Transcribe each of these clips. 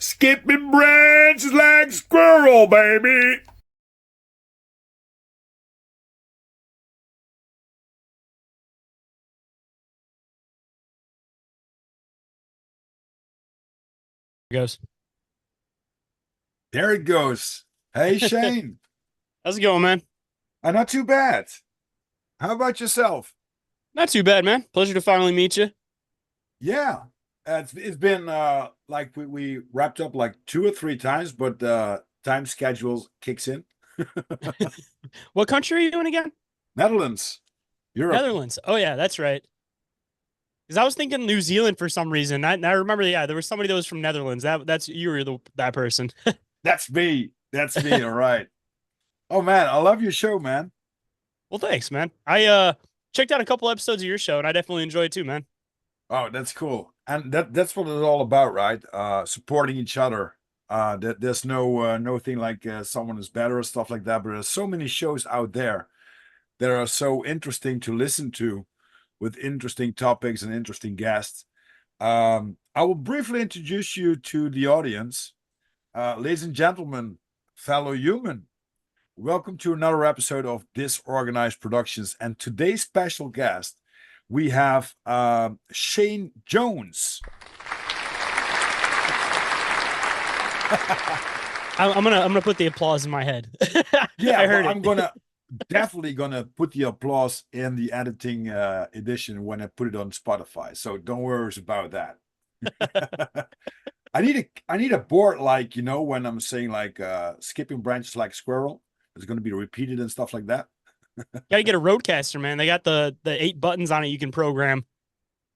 Skipping branches like squirrel, baby. Goes. There it goes. Hey, Shane. How's it going, man? Not too bad. How about yourself? Not too bad, man. Pleasure to finally meet you. Yeah. It's been like we wrapped up like two or three times, but time schedules kicks in. What country are you in again? Netherlands, Europe. Netherlands. Oh yeah, that's right. Because I was thinking New Zealand for some reason. I remember, yeah, there was somebody that was from Netherlands. That's you were that person. That's me. That's me. All right. Oh man, I love your show, man. Well, thanks, man. I checked out a couple episodes of your show and I definitely enjoy it too, man. Oh, that's cool. And that's what it's all about, right? Supporting each other. There's no thing like someone is better or stuff like that. But there's so many shows out there that are so interesting to listen to, with interesting topics and interesting guests. I will briefly introduce you to the audience. Ladies and gentlemen, fellow human, welcome to another episode of Disorganized Productions. And today's special guest, we have Shayn Jones. I'm gonna put the applause in my head. Yeah, I well, heard I'm it. gonna definitely gonna put the applause in the editing edition when I put it on Spotify. So don't worry about that. I need a board, like, when I'm saying like skipping branches like squirrel. It's gonna be repeated and stuff like that. Gotta get a roadcaster, man. They got the 8 buttons on it you can program.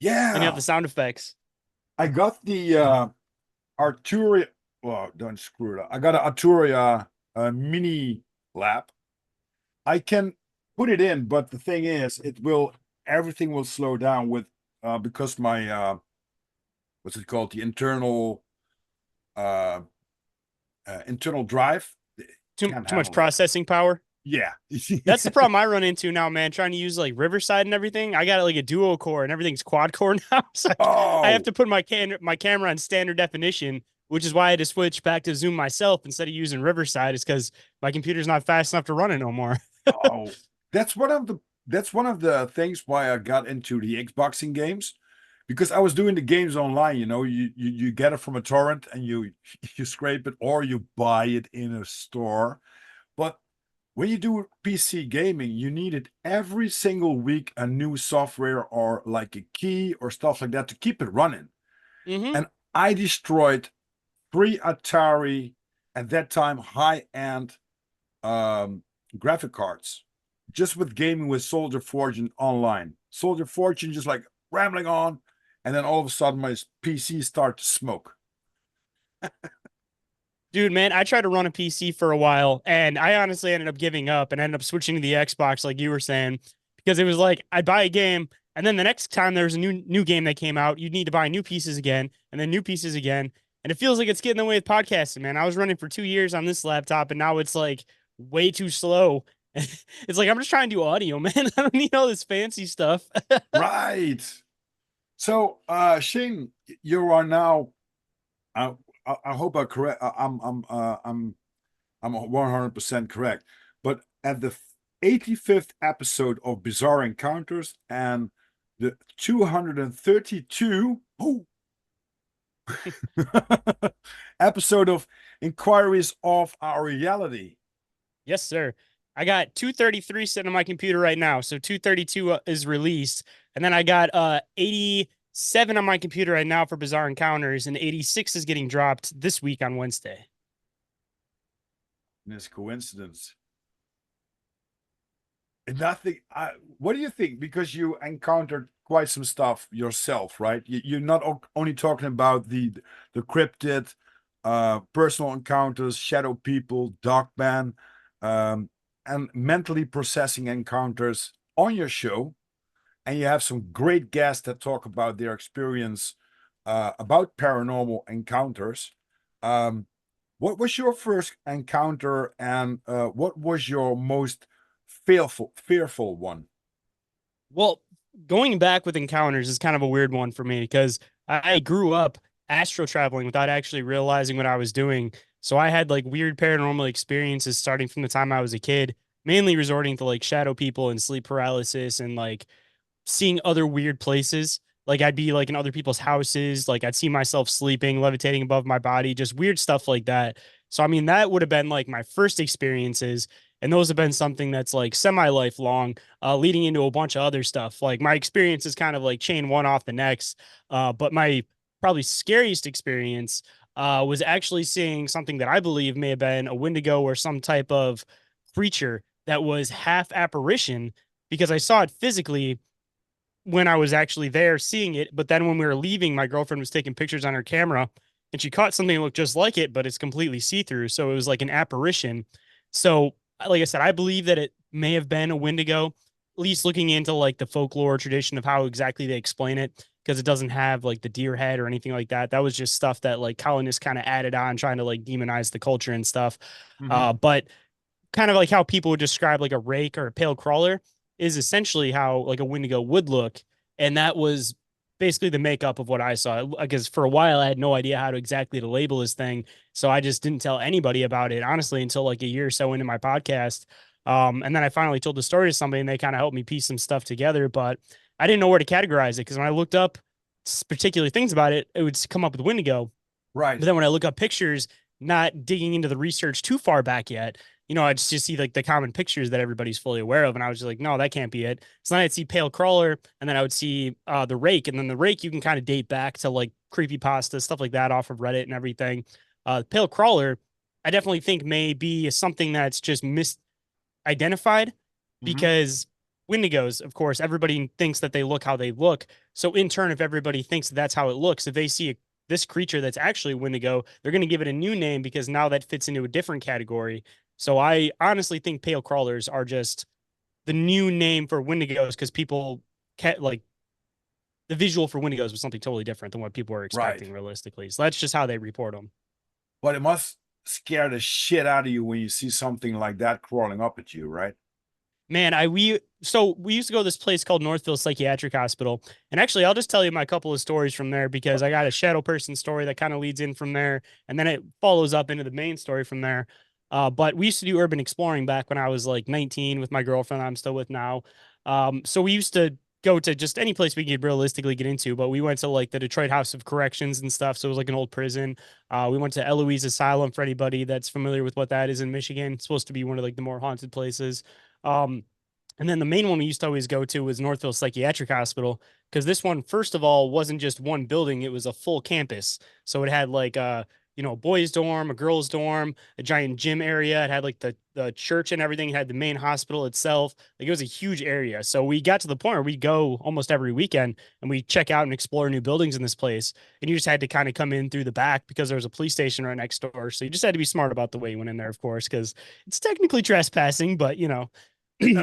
Then you have Yeah, the sound effects. I got the Arturia. Well, don't screw it up. I got an Arturia mini lap. I can put it in, but the thing is, everything will slow down with because my what's it called? The uh, internal drive Too can't too much handle that. processing power. Yeah. That's the problem I run into now, man. Trying to use like Riverside and everything. I got like a duo core and everything's quad core now. So I have Oh, to put my camera on standard definition, which is why I had to switch back to Zoom myself instead of using Riverside. Is because my computer's not fast enough to run it no more. oh, that's one of the things why I got into the Xboxing games, because I was doing the games online. You get it from a torrent and you scrape it, or you buy it in a store. But when you do PC gaming, you need it every single week, a new software or like a key or stuff like that to keep it running. Mm-hmm. And I destroyed three Atari, at that time, high-end um, graphic cards, just with gaming with Soldier Fortune online. Soldier Fortune just like rambling on, and then all of a sudden my PC started to smoke. Dude, man, I tried to run a PC for a while and I honestly ended up giving up and ended up switching to the Xbox, like you were saying, because it was like I'd buy a game and then the next time there was a new game that came out, you'd need to buy new pieces again and then new pieces again. And it feels like it's getting in the way of podcasting, man. I was running for 2 years on this laptop and now it's like way too slow. It's like I'm just trying to do audio, man. I don't need all this fancy stuff. Right. So, Shane, you are now. I, I hope I correct. I'm 100% correct. But at the 85th episode of Bizarre Encounters and the 232 episode of Inquiries of Our Reality. Yes, sir. I got 233 sitting on my computer right now. So 232 is released. And then I got 87 on my computer right now for Bizarre Encounters, and 86 is getting dropped this week on Wednesday. This coincidence. Nothing. What do you think? Because you encountered quite some stuff yourself, right? You're not only talking about the cryptid, personal encounters, shadow people, dark man, um, and mentally processing encounters on your show. And you have some great guests that talk about their experience about paranormal encounters. Um, what was your first encounter, and what was your most fearful one? Well, going back with Encounters is kind of a weird one for me because I grew up astro traveling without actually realizing what I was doing. So I had like weird paranormal experiences starting from the time I was a kid, mainly resorting to like shadow people and sleep paralysis and like seeing other weird places. Like I'd be like in other people's houses, like I'd see myself sleeping, levitating above my body, just weird stuff like that. So I mean, that would have been like my first experiences, and those have been something that's like semi lifelong, leading into a bunch of other stuff. Like my experience is kind of like chain one off the next. But my probably scariest experience was actually seeing something that I believe may have been a Wendigo or some type of creature that was half apparition because I saw it physically when I was actually there seeing it. But then when we were leaving, my girlfriend was taking pictures on her camera and she caught something that looked just like it, but it's completely see through. So it was like an apparition. So, like I said, I believe that it may have been a Wendigo, at least looking into like the folklore tradition of how exactly they explain it, because it doesn't have like the deer head or anything like that. That was just stuff that like colonists kind of added on, trying to like demonize the culture and stuff. Hmm. But kind of like how people would describe like a rake or a pale crawler is essentially how like a Wendigo would look. And that was basically the makeup of what I saw. Because for a while I had no idea how to exactly to label this thing. So I just didn't tell anybody about it, honestly, until like a year or so into my podcast. And then I finally told the story to somebody and they kind of helped me piece some stuff together. But I didn't know where to categorize it because when I looked up particular things about it, it would come up with Wendigo. But Right. then when I look up pictures, not digging into the research too far back yet, I just see like the common pictures that everybody's fully aware of. And I was just like, no, that can't be it. So then I'd see Pale Crawler and then I would see the Rake. And then the Rake, you can kind of date back to like creepy pasta, stuff like that off of Reddit and everything. Pale Crawler, I definitely think may be something that's just misidentified Hmm. because Wendigos, of course, everybody thinks that they look how they look. So in turn, if everybody thinks that's how it looks, if they see this creature that's actually Wendigo, they're going to give it a new name because now that fits into a different category. So I honestly think pale crawlers are just the new name for Wendigos because people like the visual for Wendigos was something totally different than what people were Right. expecting realistically. So that's just how they report them. But it must scare the shit out of you when you see something like that crawling up at you, right? Man, we used to go to this place called Northville Psychiatric Hospital. And actually, I'll just tell you my couple of stories from there because I got a shadow person story that kind of leads in from there, and then it follows up into the main story from there. But we used to do urban exploring back when I was like 19 with my girlfriend I'm still with now. So we used to go to just any place we could realistically get into, but we went to like the Detroit House of Corrections and stuff. So it was like an old prison. We went to Eloise Asylum for anybody that's familiar with what that is in Michigan. It's supposed to be one of like the more haunted places. Um, and then the main one we used to always go to was Northville Psychiatric Hospital because this one, first of all, wasn't just one building; it was a full campus. So it had like a boys' dorm, a girls' dorm, a giant gym area. It had like the church and everything. It had the main hospital itself. Like it was a huge area. So we got to the point where we go almost every weekend and we check out and explore new buildings in this place. And you just had to kind of come in through the back because there was a police station right next door. So you just had to be smart about the way you went in there, of course, because it's technically trespassing, but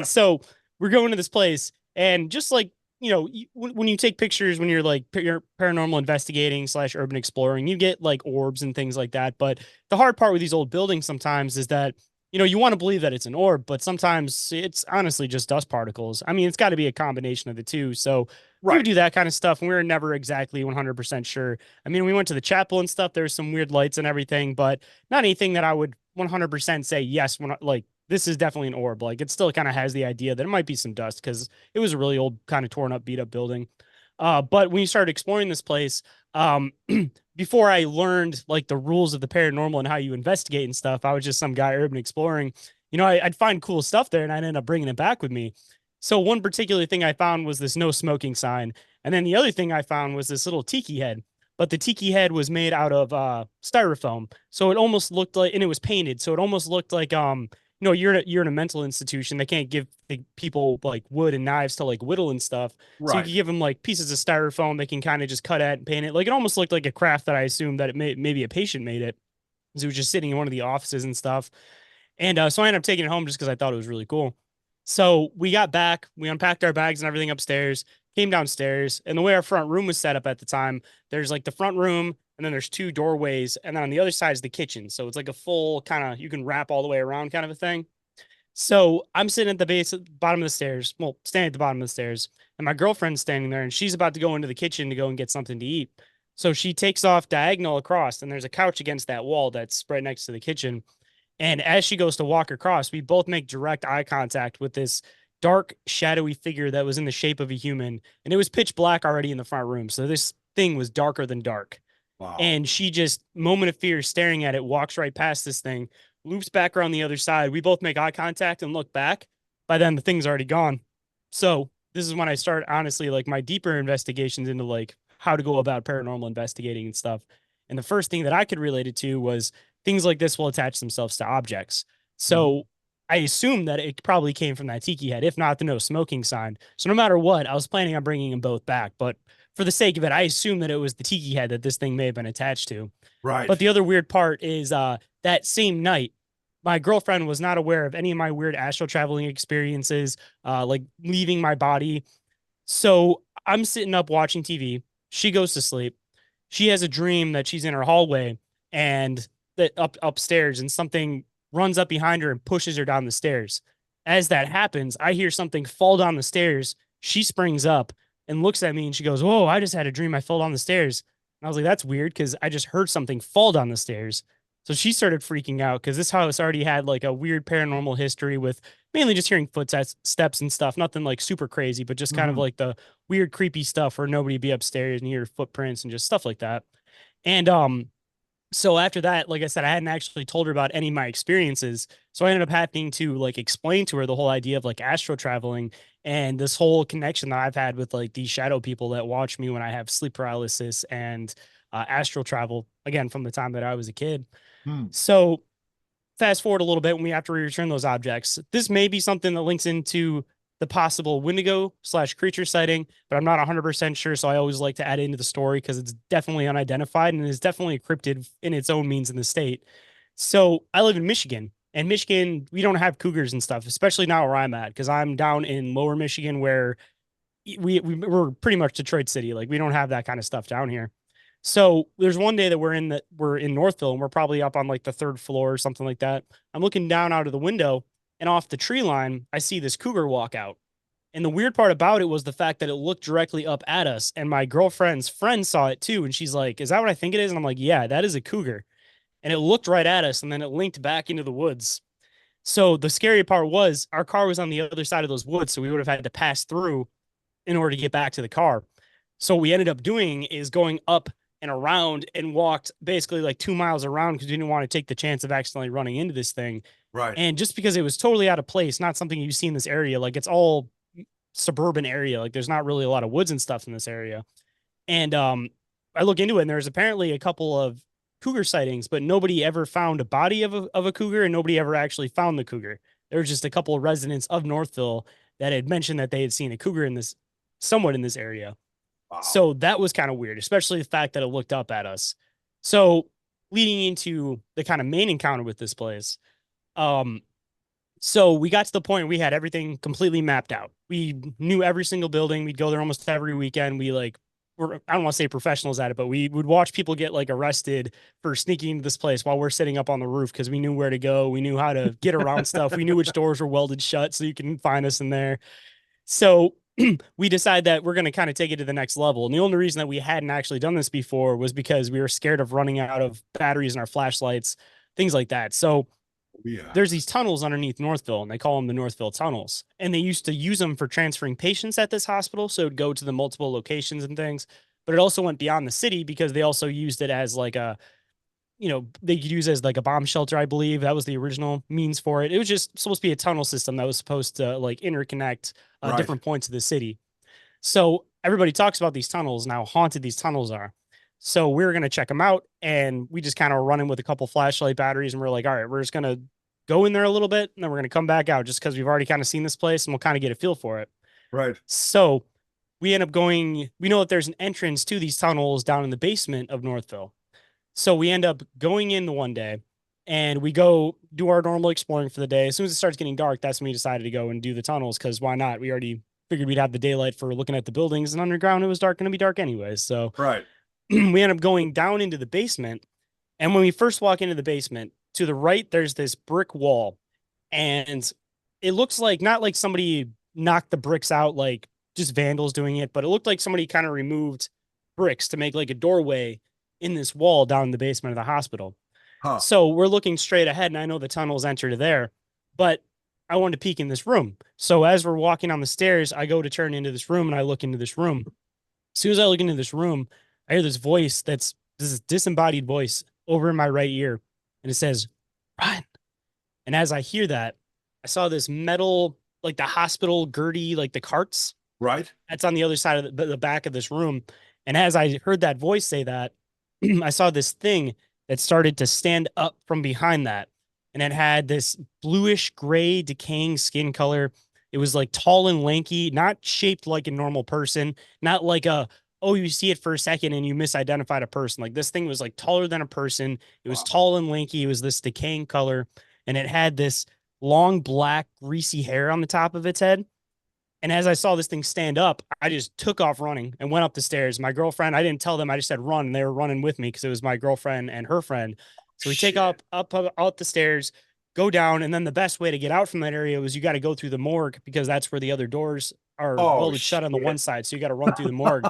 so we're going to this place, and just like when you take pictures when you're like you're paranormal investigating slash urban exploring, you get like orbs and things like that. But the hard part with these old buildings sometimes is that you want to believe that it's an orb, but sometimes it's honestly just dust particles. I mean, it's got to be a combination of the two. So we would Right. do that kind of stuff, and we were never exactly 100% sure. I mean, we went to the chapel and stuff. There was some weird lights and everything, but not anything that I would 100% say yes when like this is definitely an orb. Like it still kind of has the idea that it might be some dust because it was a really old, kind of torn up, beat up building. But when you started exploring this place, um, before I learned like the rules of the paranormal and how you investigate and stuff, I was just some guy urban exploring. I'd find cool stuff there and I'd end up bringing it back with me. So one particular thing I found was this no smoking sign, and then the other thing I found was this little tiki head. But the tiki head was made out of styrofoam, so it almost looked like, and it was painted, so it almost looked like you're in a mental institution. They can't give people like wood and knives to like whittle and stuff. So you Right. could give them like pieces of styrofoam they can kind of just cut at and paint it. Like it almost looked like a craft that I assumed that maybe a patient made it. Because it was just sitting in one of the offices and stuff. And so I ended up taking it home just because I thought it was really cool. So we got back, we unpacked our bags and everything upstairs, came downstairs, and the way our front room was set up at the time, there's like the front room, and then there's two doorways, and then on the other side is the kitchen. So it's like a full kind of you can wrap all the way around kind of a thing. So I'm sitting at the bottom of the stairs, well, standing at the bottom of the stairs, and my girlfriend's standing there, and she's about to go into the kitchen to go and get something to eat. So she takes off diagonal across, and there's a couch against that wall that's right next to the kitchen. And as she goes to walk across, we both make direct eye contact with this dark, shadowy figure that was in the shape of a human. And it was pitch black already in the front room. So this thing was darker than dark. Wow. And she just, moment of fear, staring at it, walks right past this thing, loops back around the other side. We both make eye contact and look back. By then, the thing's already gone. So this is when I start, honestly, like my deeper investigations into like how to go about paranormal investigating and stuff. And the first thing that I could relate it to was things like this will attach themselves to objects. Mhm. So I assumed that it probably came from that tiki head, if not the no smoking sign. So no matter what, I was planning on bringing them both back. But for the sake of it, I assumed that it was the tiki head that this thing may have been attached to. Right. But the other weird part is that same night, my girlfriend was not aware of any of my weird astral traveling experiences, like leaving my body. So I'm sitting up watching TV. She goes to sleep. She has a dream that she's in her hallway and that upstairs, and something runs up behind her and pushes her down the stairs. As that happens, I hear something fall down the stairs. She springs up and looks at me and she goes, "Whoa, I just had a dream I fell down the stairs." And I was like, "That's weird," because I just heard something fall down the stairs. So she started freaking out because this house already had like a weird paranormal history with mainly just hearing footsteps and stuff. Nothing like super crazy, but just kind of Mhm. like the weird, creepy stuff where nobody be upstairs and hear footprints and just stuff like that. And so after that, like I said, I hadn't actually told her about any of my experiences. So I ended up having to like explain to her the whole idea of like astral traveling and this whole connection that I've had with like these shadow people that watch me when I have sleep paralysis and astral travel again from the time that I was a kid. Hmm. So fast forward a little bit when we have to return those objects. This may be something that links into the possible Wendigo slash creature sighting, but I'm not 100% sure. So I always like to add it into the story because it's definitely unidentified and is definitely a cryptid in its own means in the state. So I live in Michigan, and Michigan, we don't have cougars and stuff, especially not where I'm at because I'm down in lower Michigan where we're pretty much Detroit City. Like we don't have that kind of stuff down here. So there's one day that we're in Northville and we're probably up on like the third floor or something like that. I'm looking down out of the window and off the tree line, I see this cougar walk out. And the weird part about it was the fact that it looked directly up at us. And my girlfriend's friend saw it too. And she's like, "Is that what I think it is?" And I'm like, "Yeah, that is a cougar." And it looked right at us and then it linked back into the woods. So the scary part was our car was on the other side of those woods. So we would have had to pass through in order to get back to the car. So what we ended up doing is going up and around and walked basically like 2 miles around because we didn't want to take the chance of accidentally running into this thing. Right. And just because it was totally out of place, not something you see in this area, like it's all suburban area, like there's not really a lot of woods and stuff in this area. And I look into it, and there's apparently a couple of cougar sightings, but nobody ever found a body of a cougar, and nobody ever actually found the cougar. There was just a couple of residents of Northville that had mentioned that they had seen a cougar in this somewhat in this area. Wow. So that was kind of weird, especially the fact that it looked up at us. So leading into the kind of main encounter with this place, um, so we got to the point where we had everything completely mapped out. We knew every single building. We'd go there almost every weekend. We like I don't want to say professionals at it, but we would watch people get like arrested for sneaking into this place while we're sitting up on the roof because we knew where to go. We knew how to get around stuff. We knew which doors were welded shut so you can find us in there. So we decided that we're going to kind of take it to the next level. And the only reason that we hadn't actually done this before was because we were scared of running out of batteries in our flashlights, things like that. So Yeah. there's these tunnels underneath Northville, and they call them the Northville tunnels. And they used to use them for transferring patients at this hospital. So it'd go to the multiple locations and things. But it also went beyond the city because they also used it as like a, they could use it as like a bomb shelter, I believe. That was the original means for it. It was just supposed to be a tunnel system that was supposed to like interconnect Right. different points of the city. So everybody talks about these tunnels and how haunted these tunnels are. So we were going to check them out, and we just kind of running with a couple flashlight batteries, and we're like, all right, we're just going to go in there a little bit, and then we're going to come back out just because we've already kind of seen this place and we'll kind of get a feel for it. Right. So we end up going, we know that there's an entrance to these tunnels down in the basement of Northville. So we end up going in the one day and we go do our normal exploring for the day. As soon as it starts getting dark, that's when we decided to go and do the tunnels because why not? We already figured we'd have the daylight for looking at the buildings, and underground it was dark, going to be dark anyways. So Right. we end up going down into the basement. And when we first walk into the basement, to the right, there's this brick wall. And it looks like not like somebody knocked the bricks out, like just vandals doing it, but it looked like somebody kind of removed bricks to make like a doorway in this wall down in the basement of the hospital. Huh. So we're looking straight ahead, and I know the tunnels enter to there, but I wanted to peek in this room. So as we're walking on the stairs, I go to turn into this room, and I look into this room. As soon as I look into this room, I hear this voice that's this disembodied voice over in my right ear, and it says, "Run." And as I hear that, I saw this metal, like the hospital girdy, like the carts Right. that's on the other side of the back of this room. And as I heard that voice say that, I saw this thing that started to stand up from behind that. And it had this bluish gray decaying skin color. It was like tall and lanky, not shaped like a normal person, not like a, oh, you see it for a second and you misidentified a person. Like this thing was like taller than a person. It was Wow. tall and lanky. It was this decaying color. And it had this long black greasy hair on the top of its head. And as I saw this thing stand up, I just took off running and went up the stairs. My girlfriend, I didn't tell them, I just said run, and they were running with me because it was my girlfriend and her friend. So we take Shit. up out the stairs, go down, and then the best way to get out from that area was you got to go through the morgue because that's where the other doors are Oh welded shut on the one shit. side. So you got to run through the morgue.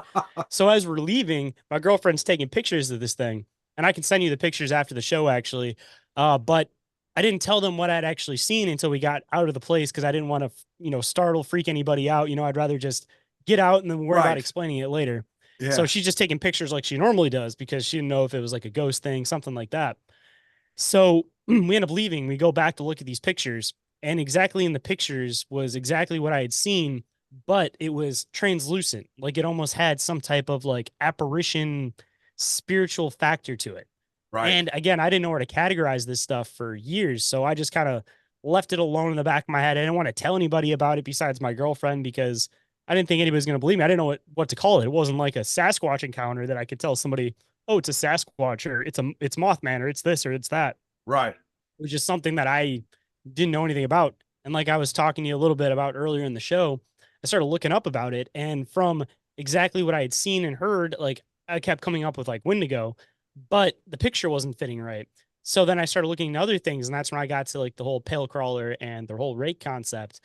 So as we're leaving, my girlfriend's taking pictures of this thing, and I can send you the pictures after the show actually. But I didn't tell them what I'd actually seen until we got out of the place because I didn't want to, startle, freak anybody out. I'd rather just get out and then worry about Right. explaining it later. So Yeah. she's just taking pictures like she normally does because she didn't know if it was like a ghost thing, something like that. So we end up leaving. We go back to look at these pictures, and exactly in the pictures was exactly what I had seen, but it was translucent. Like it almost had some type of like apparition spiritual factor to it. Right. And again, I didn't know where to categorize this stuff for years. So I just kind of left it alone in the back of my head. I didn't want to tell anybody about it besides my girlfriend because I didn't think anybody was going to believe me. I didn't know what to call it. It wasn't like a Sasquatch encounter that I could tell somebody, oh, it's a Sasquatch or it's Mothman or it's this or it's that. Right. It was just something that I didn't know anything about. And like I was talking to you a little bit about earlier in the show, I started looking up about it. And from exactly what I had seen and heard, like I kept coming up with like Wendigo, but the picture wasn't fitting right. So then I started looking into other things, and that's when I got to like the whole pale crawler and the whole rake concept.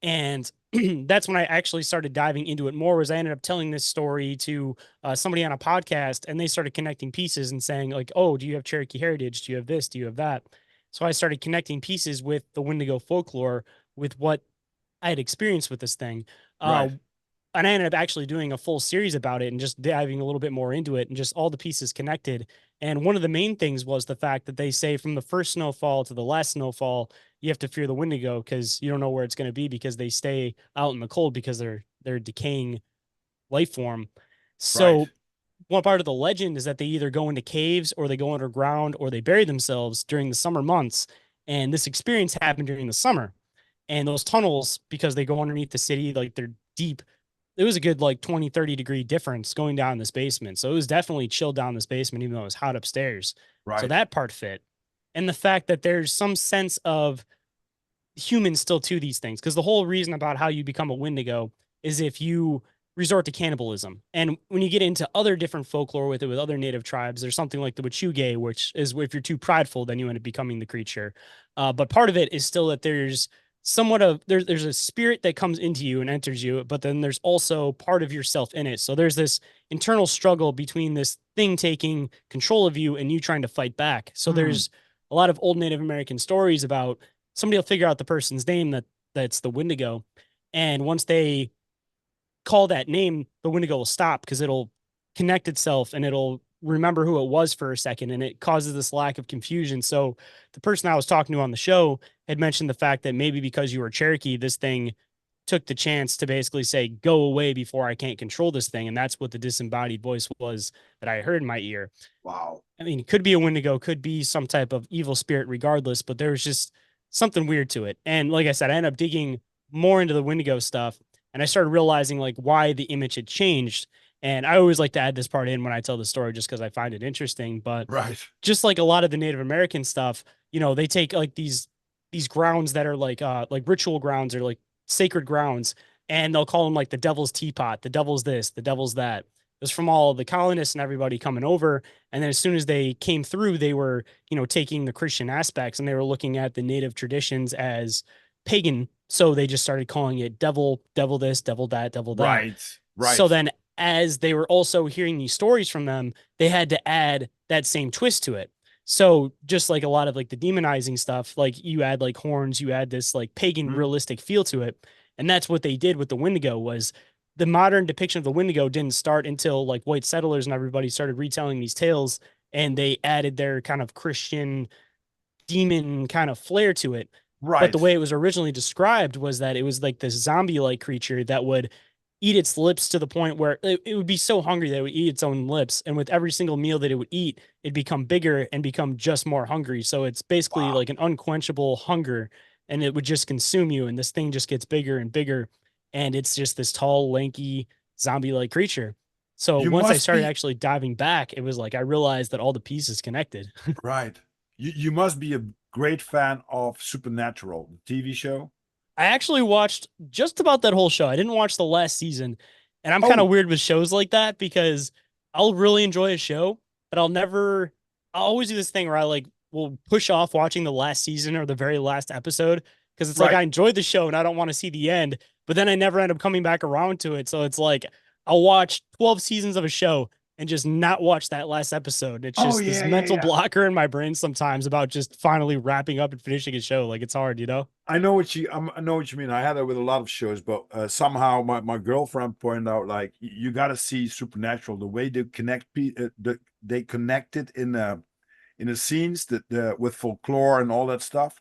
And that's when I actually started diving into it more. Was I ended up telling this story to somebody on a podcast, and they started connecting pieces and saying like, "Oh, do you have Cherokee heritage? Do you have this? Do you have that?" So I started connecting pieces with the Wendigo folklore with what I had experienced with this thing. Uh, Right. and I ended up actually doing a full series about it and just diving a little bit more into it and just all the pieces connected. And one of the main things was the fact that they say from the first snowfall to the last snowfall, you have to fear the Wendigo because you don't know where it's going to be because they stay out in the cold because they're decaying life form. Right. So one part of the legend is that they either go into caves or they go underground or they bury themselves during the summer months. And this experience happened during the summer. And those tunnels, because they go underneath the city, like they're deep, it was a good like 20, 30-degree difference going down this basement. So it was definitely chilled down this basement, even though it was hot upstairs. So Right. that part fit. And the fact that there's some sense of humans still to these things, because the whole reason about how you become a Wendigo is if you resort to cannibalism. And when you get into other different folklore with it, with other native tribes, there's something like the Wachuge, which is if you're too prideful, then you end up becoming the creature. But part of it is still that there's somewhat of there's a spirit that comes into you and enters you, but then there's also part of yourself in it. So there's this internal struggle between this thing taking control of you and you trying to fight back. So Hmm. there's a lot of old Native American stories about somebody will figure out the person's name that's the Wendigo, and once they call that name, the Wendigo will stop because it'll connect itself and it'll remember who it was for a second, and it causes this lack of confusion. So the person I was talking to on the show had mentioned the fact that maybe because you were Cherokee, this thing took the chance to basically say, go away before I can't control this thing. And that's what the disembodied voice was that I heard in my ear. Wow. I mean, it could be a Wendigo, could be some type of evil spirit, regardless, but there was just something weird to it. And like I said, I ended up digging more into the Wendigo stuff, and I started realizing like why the image had changed. And I always like to add this part in when I tell the story just because I find it interesting. But Right. just like a lot of the Native American stuff, they take like these grounds that are like ritual grounds or like sacred grounds, and they'll call them like the devil's teapot, the devil's this, the devil's that. It was from all the colonists and everybody coming over. And then as soon as they came through, they were, taking the Christian aspects and they were looking at the native traditions as pagan. So they just started calling it devil, devil this, devil that, devil that. Right. So Right. then as they were also hearing these stories from them, they had to add that same twist to it. So just like a lot of like the demonizing stuff, like you add like horns, you add this like pagan Mhm. realistic feel to it. And that's what they did with the Wendigo was the modern depiction of the Wendigo didn't start until like white settlers and everybody started retelling these tales and they added their kind of Christian demon kind of flair to it. But the Right. way it was originally described was that it was like this zombie like creature that would eat its lips to the point where it would be so hungry that it would eat its own lips. And with every single meal that it would eat, it'd become bigger and become just more hungry. So it's basically Wow. like an unquenchable hunger and it would just consume you. And this thing just gets bigger and bigger. And it's just this tall, lanky, zombie like creature. So You once I must started be actually diving back, it was like I realized that all the pieces connected. right. You must be a great fan of Supernatural, the TV show. I actually watched just about that whole show. I didn't watch the last season. And I'm kind of Oh, weird with shows like that because I'll really enjoy a show, but I'll always do this thing where I like will push off watching the last season or the very last episode because it's like right. I enjoyed the show and I don't want to see the end, but then I never end up coming back around to it. So it's like I'll watch 12 seasons of a show and just not watch that last episode. It's Oh just this yeah, yeah, mental yeah. blocker in my brain sometimes about just finally wrapping up and finishing a show. Like it's hard, you know? I know what you mean. I had that with a lot of shows, but somehow my girlfriend pointed out like you got to see Supernatural, the way they they connected in the scenes that with folklore and all that stuff,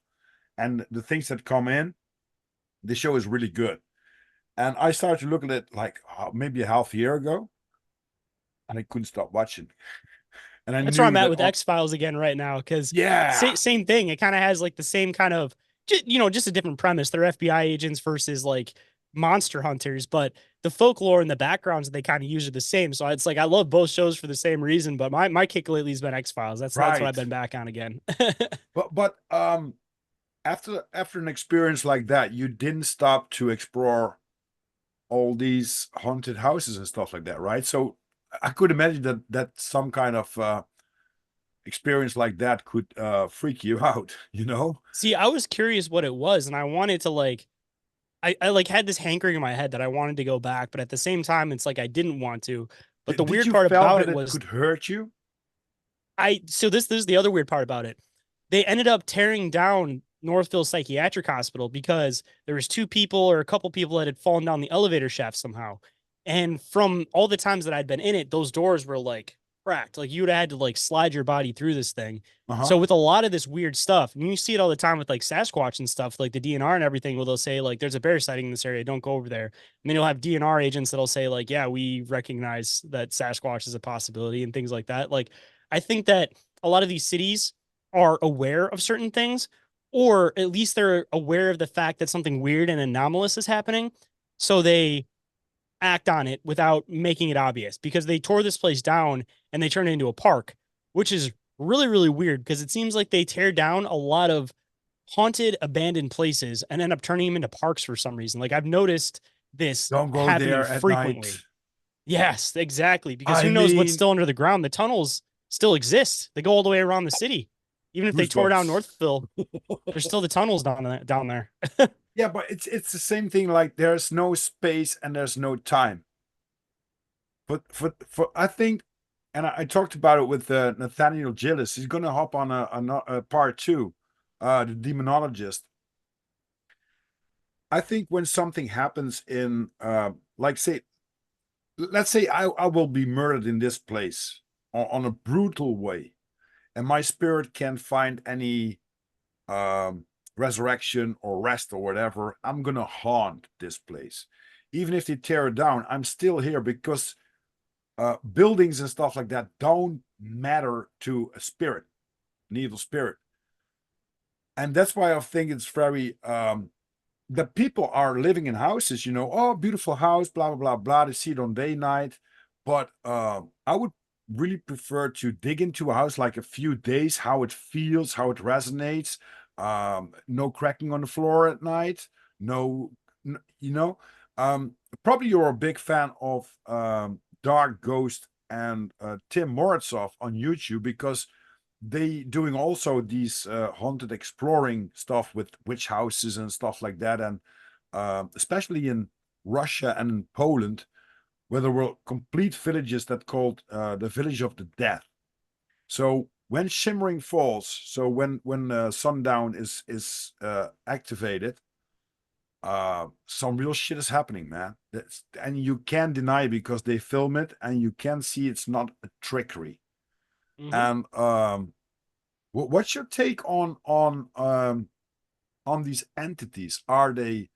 and the things that come in. The show is really good, and I started to look at it like maybe a half year ago, and I couldn't stop watching. And I That's where I'm knew at that with on X Files again right now because yeah, same thing. It kind of has like the same kind of just a different premise. They're FBI agents versus like monster hunters, but the folklore and the backgrounds that they kind of use are the same. So it's like I love both shows for the same reason. But my kick lately has been X Files. That's what I've right. been back on again. But after an experience like that, you didn't stop to explore all these haunted houses and stuff like that, right? So I could imagine that some kind of experience like that could freak you out, you know? See, I was curious what it was, and I wanted to like I like had this hankering in my head that I wanted to go back, but at the same time, it's like I didn't want to. But the Did weird you part felt about that it it was could hurt you? I so this is the other weird part about it. They ended up tearing down Northville Psychiatric Hospital because there was two people or a couple people that had fallen down the elevator shaft somehow. And from all the times that I'd been in it, those doors were like cracked. Like you would have had to like slide your body through this thing. Uh-huh. So with a lot of this weird stuff, and you see it all the time with like Sasquatch and stuff, like the DNR and everything, where they'll say like there's a bear sighting in this area, don't go over there. And then you'll have DNR agents that'll say like, yeah, we recognize that Sasquatch is a possibility and things like that. Like I think that a lot of these cities are aware of certain things, or at least they're aware of the fact that something weird and anomalous is happening. So they act on it without making it obvious because they tore this place down and they turned it into a park, which is really, really weird because it seems like they tear down a lot of haunted, abandoned places and end up turning them into parks for some reason. Like I've noticed this Don't go happening there at night. frequently. Yes, exactly. Because I who knows what's mean, still under the ground? The tunnels still exist. They go all the way around the city. Even if they tore down goosebumps. Northville, there's still the tunnels down there. Yeah, but it's the same thing. Like there's no space and there's no time. But for I think, and I talked about it with Nathaniel Gillis. He's gonna hop on a part two, the demonologist. I think when something happens in, like say, let's say I will be murdered in this place on a brutal way, and my spirit can't find any um, resurrection or rest or whatever, I'm gonna haunt this place. Even if they tear it down, I'm still here because buildings and stuff like that don't matter to a spirit, an evil spirit. And that's why I think it's very the people are living in houses, you know, oh, beautiful house, blah blah blah blah. They see it on day night, but I would really prefer to dig into a house like a few days, how it feels, how it resonates. No cracking on the floor at night, no, you know. Probably you're a big fan of Dark Ghost and Tim Moritzoff on YouTube because they doing also these haunted exploring stuff with witch houses and stuff like that, and especially in Russia and in Poland, where there were complete villages that called the village of the dead. So when shimmering falls, so when sundown is activated, some real shit is happening, man. And you can't deny it because they film it, and you can see it's not a trickery. Mm-hmm. And what's your take on these entities? Are they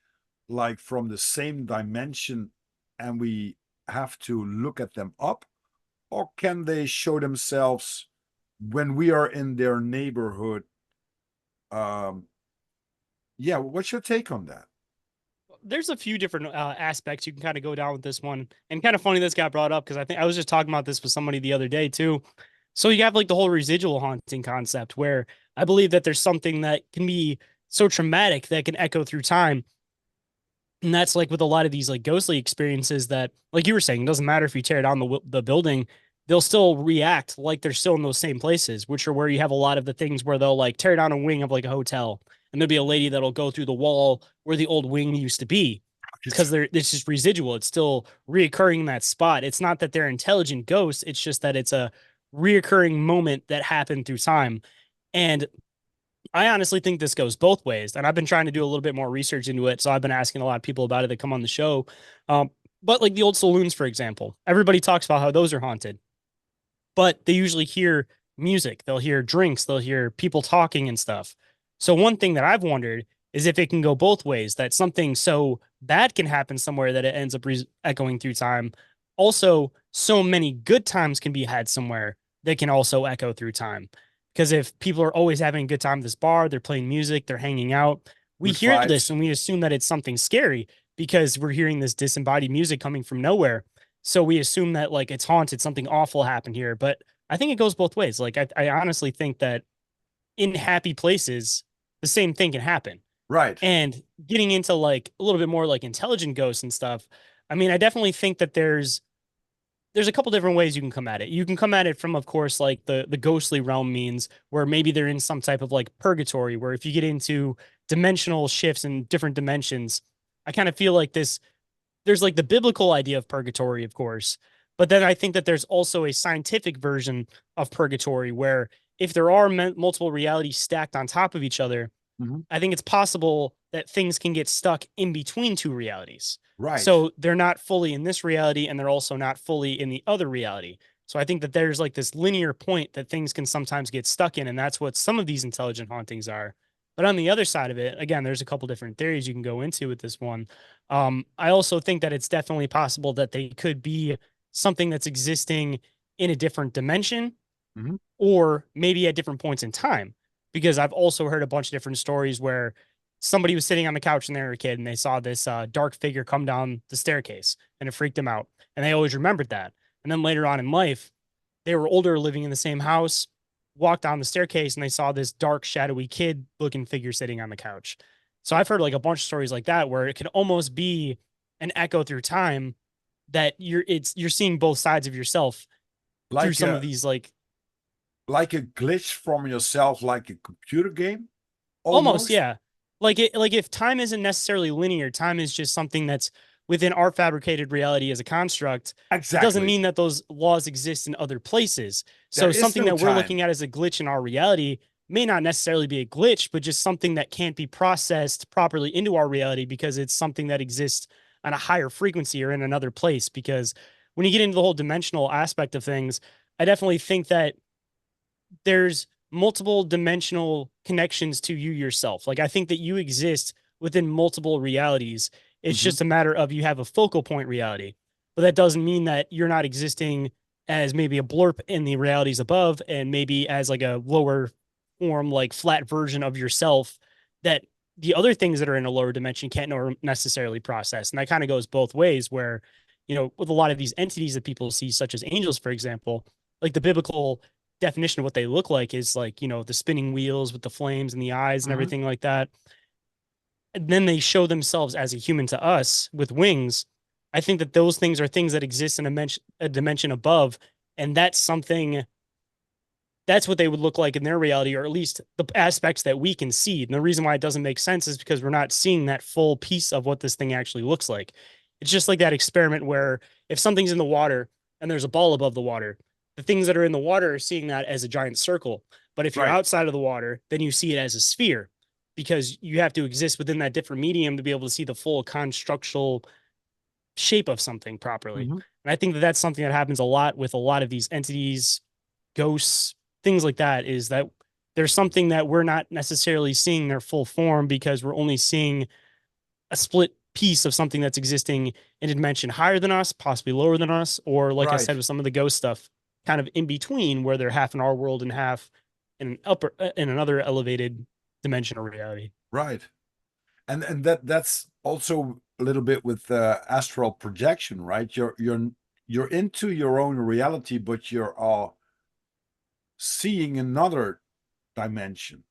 like from the same dimension, and we have to look at them up, or can they show themselves when we are in their neighborhood? Um, yeah, what's your take on that? There's a few different aspects you can kind of go down with this one, and kind of funny this got brought up because I think I was just talking about this with somebody the other day too. So you have like the whole residual haunting concept, where I believe that there's something that can be so traumatic that can echo through time. And that's like with a lot of these like ghostly experiences that, like you were saying, it doesn't matter if you tear down the building, they'll still react like they're still in those same places, which are where you have a lot of the things where they'll like tear down a wing of like a hotel, and there'll be a lady that'll go through the wall where the old wing used to be. It's because it's just residual. It's still reoccurring in that spot. It's not that they're intelligent ghosts. It's just that it's a reoccurring moment that happened through time. And I honestly think this goes both ways, and I've been trying to do a little bit more research into it. So I've been asking a lot of people about it that come on the show. But like the old saloons, for example, everybody talks about how those are haunted, but they usually hear music, they'll hear drinks, they'll hear people talking and stuff. So one thing that I've wondered is if it can go both ways, that something so bad can happen somewhere that it ends up echoing through time. Also, so many good times can be had somewhere that can also echo through time. Because if people are always having a good time at this bar, they're playing music, they're hanging out, we Good hear this vibes. and we assume that it's something scary because we're hearing this disembodied music coming from nowhere. So we assume that like it's haunted, something awful happened here. But I think it goes both ways. Like I honestly think that in happy places, the same thing can happen. Right. And getting into like a little bit more like intelligent ghosts and stuff, I mean, I definitely think that there's a couple different ways you can come at it. You can come at it from, of course, like the ghostly realm means where maybe they're in some type of like purgatory, where if you get into dimensional shifts and different dimensions, I kind of feel like there's like the biblical idea of purgatory, of course, but then I think that there's also a scientific version of purgatory where if there are multiple realities stacked on top of each other, Mhm. I think it's possible that things can get stuck in between two realities. Right. So they're not fully in this reality and they're also not fully in the other reality. So I think that there's like this linear point that things can sometimes get stuck in. And that's what some of these intelligent hauntings are. But on the other side of it, again, there's a couple different theories you can go into with this one. I also think that it's definitely possible that they could be something that's existing in a different dimension Mhm. or maybe at different points in time. Because I've also heard a bunch of different stories where somebody was sitting on the couch when they were a kid and they saw this dark figure come down the staircase and it freaked them out. And they always remembered that. And then later on in life, they were older, living in the same house, walked down the staircase and they saw this dark, shadowy kid looking figure sitting on the couch. So I've heard like a bunch of stories like that where it could almost be an echo through time that you're seeing both sides of yourself through Like some of a these like a glitch from yourself, like a computer game, almost, almost. yeah. Like if time isn't necessarily linear, time is just something that's within our fabricated reality as a construct. It doesn't Exactly. mean that those laws exist in other places. There So is something no that we're time. looking at as a glitch in our reality may not necessarily be a glitch, but just something that can't be processed properly into our reality because it's something that exists on a higher frequency or in another place. Because when you get into the whole dimensional aspect of things, I definitely think that there's multiple dimensional connections to you yourself. Like I think that you exist within multiple realities. It's Mhm. just a matter of you have a focal point reality. But that doesn't mean that you're not existing as maybe a blurb in the realities above and maybe as like a lower form, like flat version of yourself that the other things that are in a lower dimension can't necessarily process. And that kind of goes both ways where, with a lot of these entities that people see, such as angels, for example, like the biblical definition of what they look like is like, the spinning wheels with the flames and the eyes and Mhm. everything like that. And then they show themselves as a human to us with wings. I think that those things are things that exist in a dimension above. And that's what they would look like in their reality, or at least the aspects that we can see. And the reason why it doesn't make sense is because we're not seeing that full piece of what this thing actually looks like. It's just like that experiment where if something's in the water and there's a ball above the water, the things that are in the water are seeing that as a giant circle. But if you're Right. outside of the water, then you see it as a sphere because you have to exist within that different medium to be able to see the full constructional shape of something properly. Hmm. And I think that that's something that happens a lot with a lot of these entities, ghosts, things like that, is that there's something that we're not necessarily seeing their full form because we're only seeing a split piece of something that's existing in a dimension higher than us, possibly lower than us, or like I Right. said with some of the ghost stuff, kind of in between where they're half in our world and half in an upper in another elevated dimension of reality. Right. And that's also a little bit with astral projection, right? You're into your own reality, but you're seeing another dimension.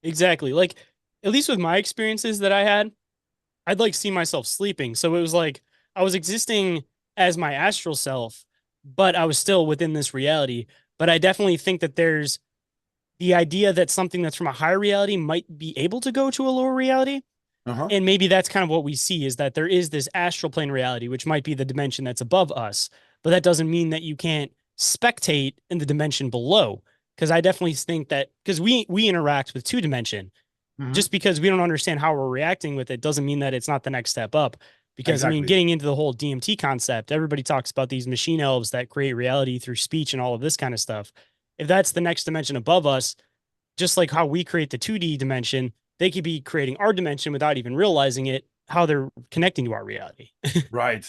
Exactly. Like at least with my experiences that I had, I'd like see myself sleeping. So it was like I was existing as my astral self, but I was still within this reality. But I definitely think that there's the idea that something that's from a higher reality might be able to go to a lower reality. Uh-huh. And maybe that's kind of what we see is that there is this astral plane reality, which might be the dimension that's above us. But that doesn't mean that you can't spectate in the dimension below. Because I definitely think that because we interact with two dimension, Hmm. just because we don't understand how we're reacting with it doesn't mean that it's not the next step up. Because I mean, Exactly. getting into the whole DMT concept, everybody talks about these machine elves that create reality through speech and all of this kind of stuff. If that's the next dimension above us, just like how we create the 2D dimension, they could be creating our dimension without even realizing it, how they're connecting to our reality. Right.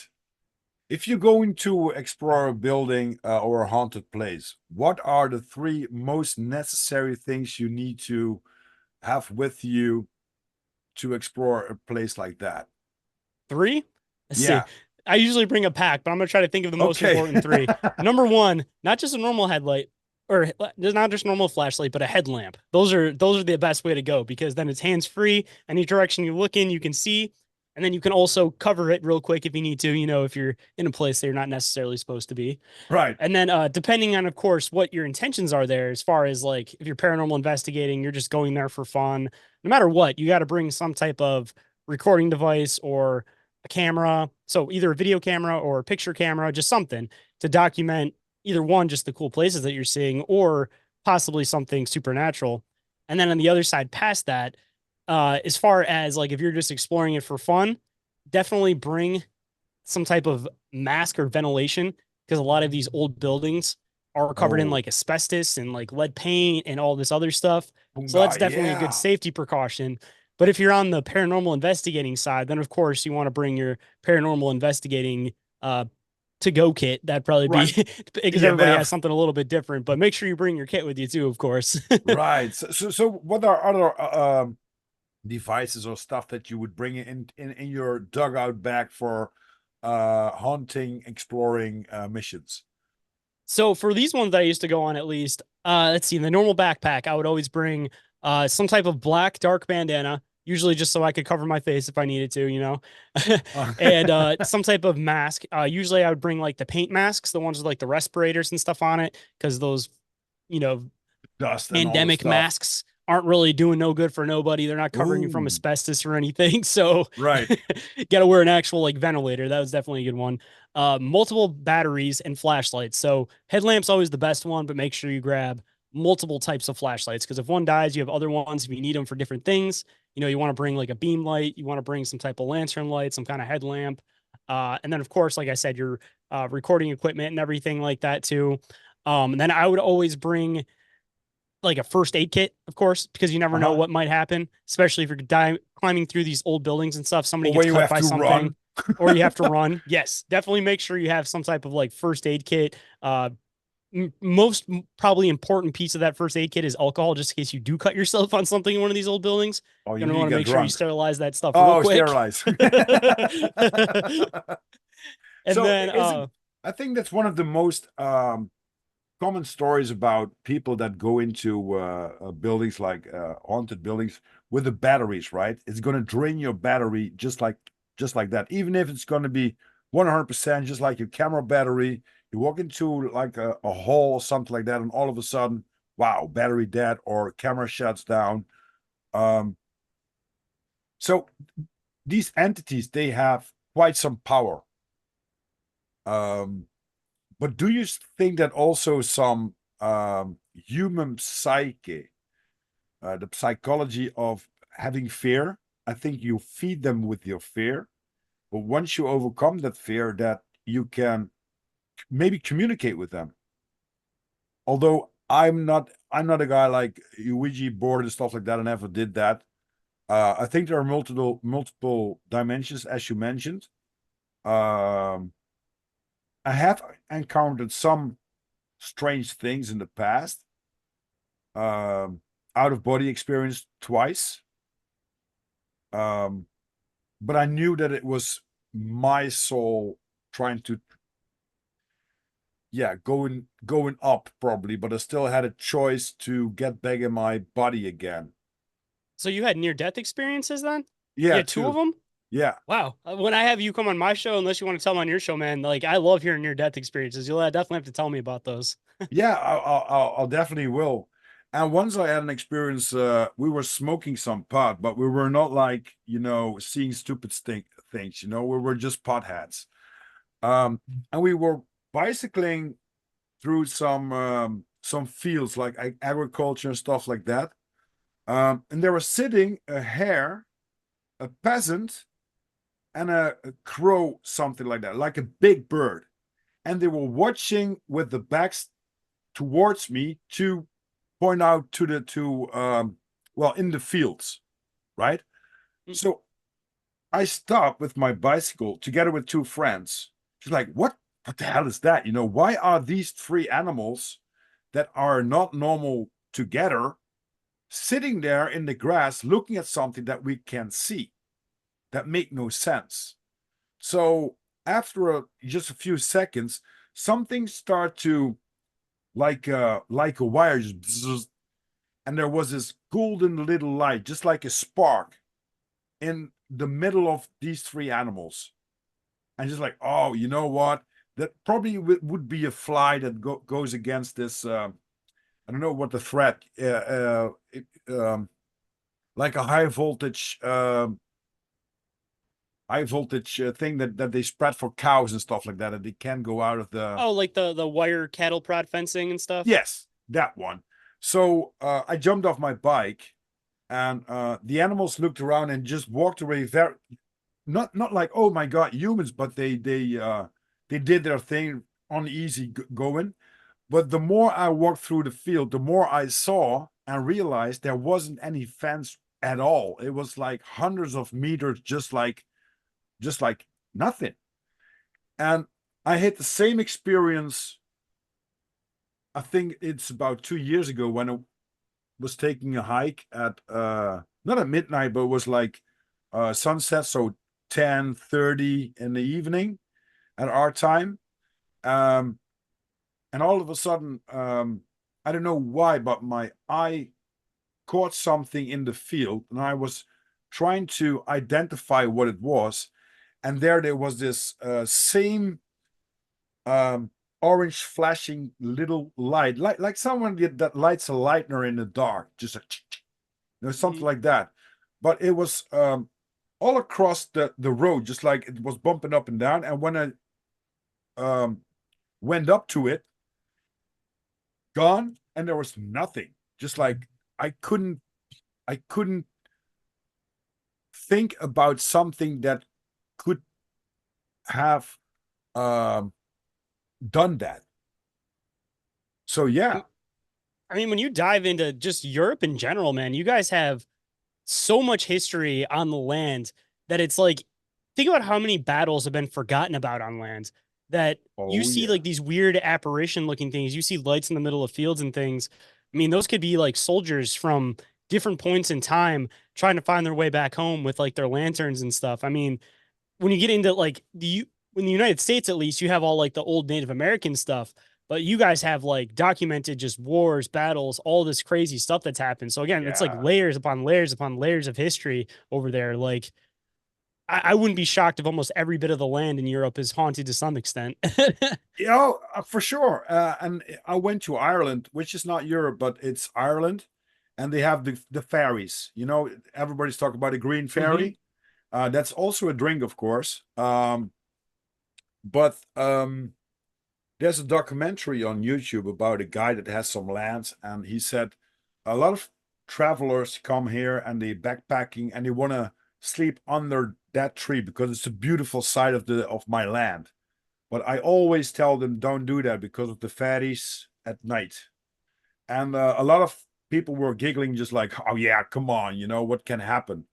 If you're going to explore a building or a haunted place, what are the three most necessary things you need to have with you to explore a place like that? Three, let's see. Yeah. I usually bring a pack, but I'm gonna try to think of the most Okay. important three. Number one, not just a normal headlight, or not just normal flashlight, but a headlamp. Those are the best way to go because then it's hands free. Any direction you look in, you can see, and then you can also cover it real quick if you need to. You know, if you're in a place that you're not necessarily supposed to be. Right. And then depending on, of course, what your intentions are there, as far as like if you're paranormal investigating, you're just going there for fun. No matter what, you got to bring some type of recording device or a camera. So either a video camera or a picture camera, just something to document either one, just the cool places that you're seeing, or possibly something supernatural. And then on the other side, past that, as far as like if you're just exploring it for fun, definitely bring some type of mask or ventilation because a lot of these old buildings are covered in Oh, like asbestos and like lead paint and all this other stuff. So Bunga, that's definitely a good yeah. safety precaution. But if you're on the paranormal investigating side, then of course you want to bring your paranormal investigating to go kit. That'd probably Right. be because everybody has EMF. something a little bit different, but make sure you bring your kit with you too, of course. Right. So what are other devices or stuff that you would bring in your dugout bag for hunting, exploring missions? So for these ones that I used to go on, at least, let's see, in the normal backpack, I would always bring some type of black dark bandana, usually just so I could cover my face if I needed to, you know, and some type of mask. Usually I would bring like the paint masks, the ones with like the respirators and stuff on it, because those, you know, Dust and all the pandemic stuff. masks aren't really doing no good for nobody. They're not covering you from Ooh, asbestos or anything. So right. got to wear an actual like ventilator. That was definitely a good one. Multiple batteries and flashlights. So headlamps always the best one, but make sure you grab multiple types of flashlights because if one dies, you have other ones if you need them for different things. You know, you want to bring like a beam light, you want to bring some type of lantern light, some kind of headlamp. And then of course, like I said, your recording equipment and everything like that too. And then I would always bring like a first aid kit, of course, because you never know Uh-huh. what might happen, especially if you're climbing through these old buildings and stuff. Somebody Or gets when you cut have by to something, run. or you have to run. Yes, definitely make sure you have some type of like first aid kit. Most probably important piece of that first aid kit is alcohol, just in case you do cut yourself on something in one of these old buildings. Oh, you You're gonna need to want to get make sure you drunk. sterilize that stuff real Oh, quick. sterilize. And So then isn't I think that's one of the most common stories about people that go into buildings like haunted buildings with the batteries, right? It's going to drain your battery just like that. Even if it's going to be 100% just like your camera battery, you walk into like a hall or something like that, and all of a sudden, wow, battery dead or camera shuts down. Um, so these entities, they have quite some power. Um, but do you think that also some human psyche, the psychology of having fear, I think you feed them with your fear, but once you overcome that fear, that you can maybe communicate with them. Although I'm not a guy like Ouija board and stuff like that. I never did that. I think there are multiple dimensions, as you mentioned. Um, I have encountered some strange things in the past. Um, Out of body experience twice. Um, but I knew that it was my soul trying to, yeah, going up probably, but I still had a choice to get back in my body again. So you had near death experiences then? You Yeah, had two of too. them? Yeah. Wow. When I have you come on my show, unless you want to tell them on your show, man, like I love hearing near death experiences. You'll definitely have to tell me about those. Yeah, I'll definitely will. And once I had an experience, we were smoking some pot, but we were not like, seeing stupid things, we were just potheads. And we were bicycling through some fields like agriculture and stuff like that. And there was sitting a hare, a peasant, and a crow, something like that, like a big bird. And they were watching with the backs towards me to point out to the to well, in the fields, right? So I stopped with my bicycle together with two friends. She's like, what the hell is that? Why are these three animals that are not normal together sitting there in the grass looking at something that we can see that make no sense? So after just a few seconds, something start to, like a wire, just bzzz, and there was this golden little light, just like a spark, in the middle of these three animals. And just like, oh, you know what? That probably would be a fly that goes against this. I don't know what the threat, like a high voltage thing that they spread for cows and stuff like that, that they can go out of the. Oh, like the wire cattle prod fencing and stuff. Yes, that one. So I jumped off my bike, and the animals looked around and just walked away. Very not like, oh my god, humans, but they did their thing, uneasy going. But the more I walked through the field, the more I saw and realized there wasn't any fence at all. It was like hundreds of meters, just like nothing. And I had the same experience. I think it's about 2 years ago when I was taking a hike at not at midnight, but it was like sunset, so 10:30 in the evening at our time. Um, and all of a sudden, I don't know why, but my eye caught something in the field, and I was trying to identify what it was. And there was this same um, orange flashing little light, like someone that lights a lighter in the dark, just something Hmm. like that. But it was all across the road, just like it was bumping up and down. And when I um, went up to it, gone, and there was nothing. Just like I couldn't think about something that could have um, done that. So yeah. I mean, when you dive into just Europe in general, man, you guys have so much history on the land that it's like, think about how many battles have been forgotten about on land that you Oh see yeah. like these weird apparition looking things. You see lights in the middle of fields and things. I mean, those could be like soldiers from different points in time trying to find their way back home with like their lanterns and stuff. I mean, when you get into like in the United States, at least, you have all like the old Native American stuff, but you guys have like documented just wars, battles, all this crazy stuff that's happened. So again, it's like Yeah. layers upon layers upon layers of history over there. Like I wouldn't be shocked if almost every bit of the land in Europe is haunted to some extent. For sure. And I went to Ireland, which is not Europe, but it's Ireland, and they have the fairies. Everybody's talking about the green Hmm. fairy. That's also a drink, of course. But there's a documentary on YouTube about a guy that has some lands, and he said a lot of travelers come here and they backpacking and they want to sleep under that tree because it's a beautiful side of my land. But I always tell them don't do that because of the fatties at night. And a lot of people were giggling, just like, "Oh yeah, come on, what can happen?"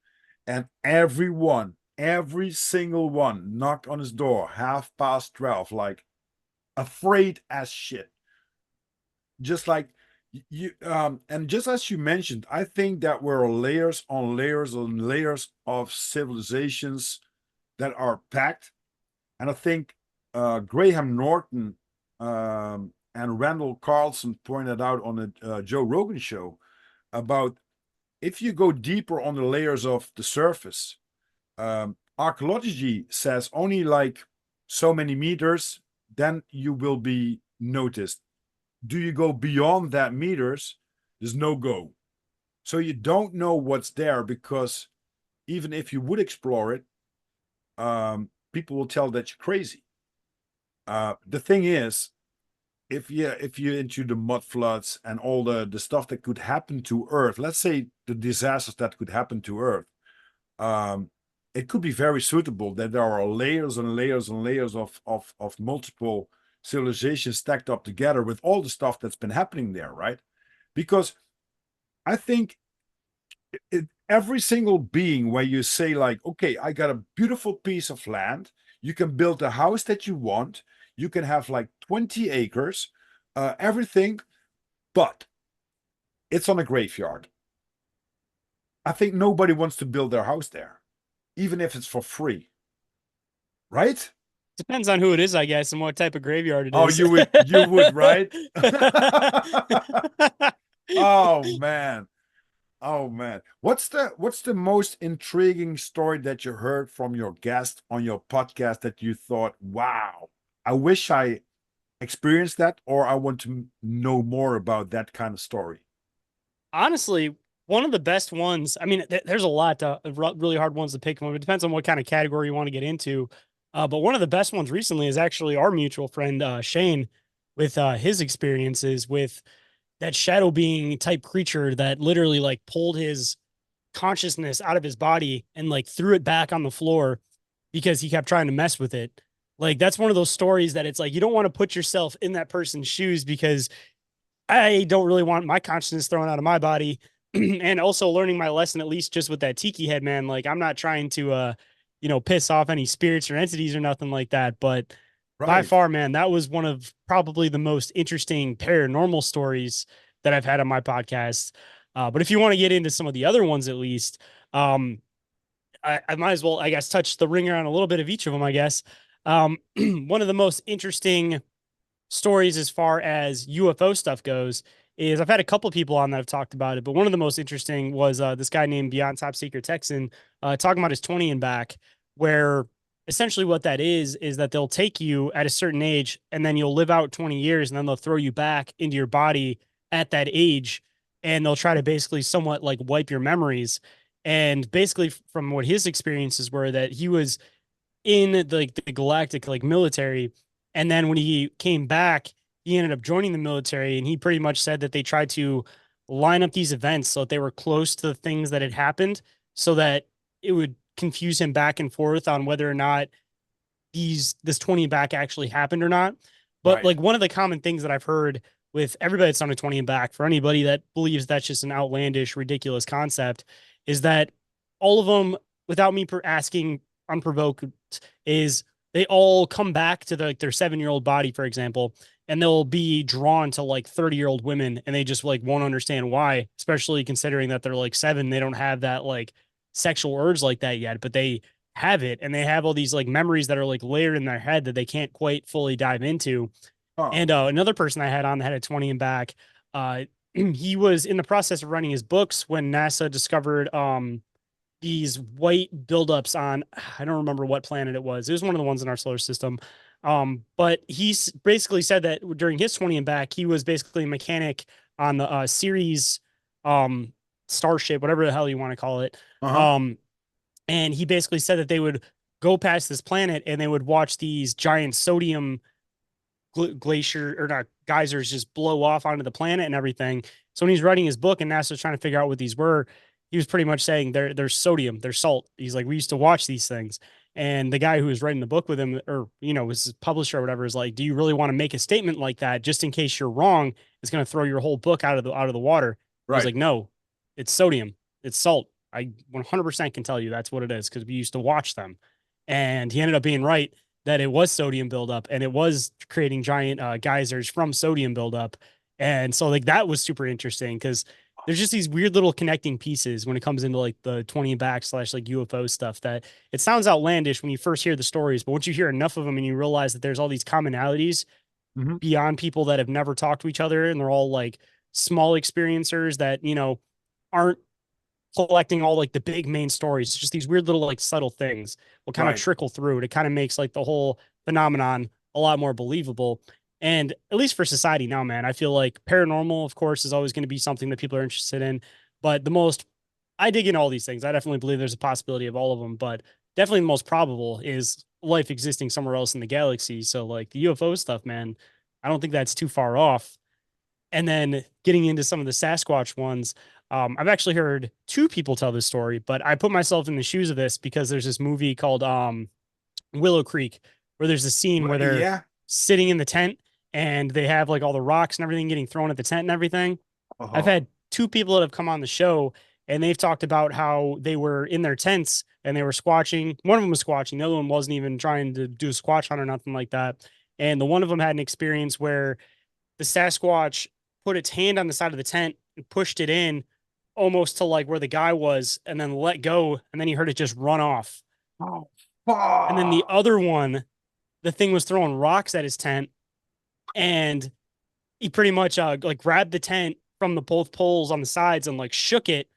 And every single one, knocked on his door 12:30, like afraid as shit. Just like you, and just as you mentioned, I think that we're layers on layers on layers of civilizations that are packed. And I think Graham Norton and Randall Carlson pointed out on the Joe Rogan show about if you go deeper on the layers of the surface, archaeology says only like so many meters, then you will be noticed. Do you go beyond that meters? There's no go. So you don't know what's there because even if you would explore it, people will tell that you're crazy. The thing is, if you're into the mud floods and all the stuff that could happen to Earth, let's say the disasters that could happen to Earth, um, it could be very suitable that there are layers and layers and layers of multiple civilizations stacked up together with all the stuff that's been happening there, right? Because I think every single being where you say like, okay, I got a beautiful piece of land, you can build the house that you want, you can have like 20 acres, everything, but it's on a graveyard. I think nobody wants to build their house there, even if it's for free, right? Depends on who it is, I guess, and what type of graveyard it Oh, is. you would, right? Oh man. Oh man. What's the most intriguing story that you heard from your guest on your podcast that you thought, wow, I wish I experienced that, or I want to know more about that kind of story? Honestly, one of the best ones. I mean, there's a lot of really hard ones to pick from. It depends on what kind of category you want to get into. But one of the best ones recently is actually our mutual friend Shane, with his experiences with that shadow being type creature that literally like pulled his consciousness out of his body and like threw it back on the floor because he kept trying to mess with it. Like that's one of those stories that it's like you don't want to put yourself in that person's shoes because I don't really want my consciousness thrown out of my body. And also learning my lesson, at least just with that tiki head, man. Like I'm not trying to piss off any spirits or entities or nothing like that. But by Right. far, man, that was one of probably the most interesting paranormal stories that I've had on my podcast. But if you want to get into some of the other ones, at least, um, I might as well, I guess, touch the ringer on a little bit of each of them, I guess. One of the most interesting stories as far as UFO stuff goes is I've had a couple people on that have talked about it, but one of the most interesting was this guy named Beyond Top Secret Texan talking about his 20 and back, where essentially what that is that they'll take you at a certain age and then you'll live out 20 years and then they'll throw you back into your body at that age and they'll try to basically somewhat like wipe your memories. And basically, from what his experiences were, that he was in the galactic like military, and then when he came back he ended up joining the military, and he pretty much said that they tried to line up these events so that they were close to the things that had happened so that it would confuse him back and forth on whether or not this 20 back actually happened or not. But Right. like one of the common things that I've heard with everybody that's on a 20 and back, for anybody that believes that's just an outlandish, ridiculous concept, is that all of them, without me asking unprovoked, is they all come back to their 7-year-old body, for example, and they'll be drawn to like 30-year-old women, and they just like won't understand why, especially considering that they're like 7. They don't have that like sexual urge like that yet, but they have it, and they have all these like memories that are like layered in their head that they can't quite fully dive into. Huh. And another person I had on that had a 20 and back, he was in the process of writing his books when NASA discovered these white buildups on, I don't remember what planet it was. It was one of the ones in our solar system. But he's basically said that during his 20 and back, he was basically a mechanic on the series um Starship, whatever the hell you want to call it. Uh-huh. Um And he basically said that they would go past this planet and they would watch these giant sodium glacier or not geysers just blow off onto the planet and everything. So when he's writing his book and NASA's trying to figure out what these were, he was pretty much saying they're sodium, they're salt. He's like, we used to watch these things. And the guy who was writing the book with him, or was his publisher or whatever, is like, do you really want to make a statement like that just in case you're wrong? It's going to throw your whole book out of the water. He was Right. like, no, it's sodium, it's salt. I 100% can tell you that's what it is because we used to watch them. And he ended up being right that it was sodium buildup and it was creating giant geysers from sodium buildup. And so like that was super interesting because there's just these weird little connecting pieces when it comes into like the 20 back slash like UFO stuff that it sounds outlandish when you first hear the stories, but once you hear enough of them and you realize that there's all these commonalities Mhm. beyond people that have never talked to each other and they're all like small experiencers that, aren't collecting all like the big main stories. It's just these weird little like subtle things will kind of Right. trickle through. It kind of makes like the whole phenomenon a lot more believable. And at least for society now, man, I feel like paranormal, of course, is always going to be something that people are interested in. But the most, I dig in all these things. I definitely believe there's a possibility of all of them, but definitely the most probable is life existing somewhere else in the galaxy. So like the UFO stuff, man, I don't think that's too far off. And then getting into some of the Sasquatch ones, I've actually heard two people tell this story, but I put myself in the shoes of this because there's this movie called Willow Creek where there's a scene where they're Yeah. sitting in the tent and they have like all the rocks and everything getting thrown at the tent and everything. I've Uh-huh. had two people that have come on the show and they've talked about how they were in their tents and they were squatching. One of them was squatching, the other one wasn't even trying to do a squatch hunt or nothing like that. And the one of them had an experience where the Sasquatch put its hand on the side of the tent and pushed it in almost to like where the guy was and then let go. And then he heard it just run off. Oh, And then the fuck. other one, the thing was throwing rocks at his tent and he pretty much like grabbed the tent from the both poles on the sides and like shook it.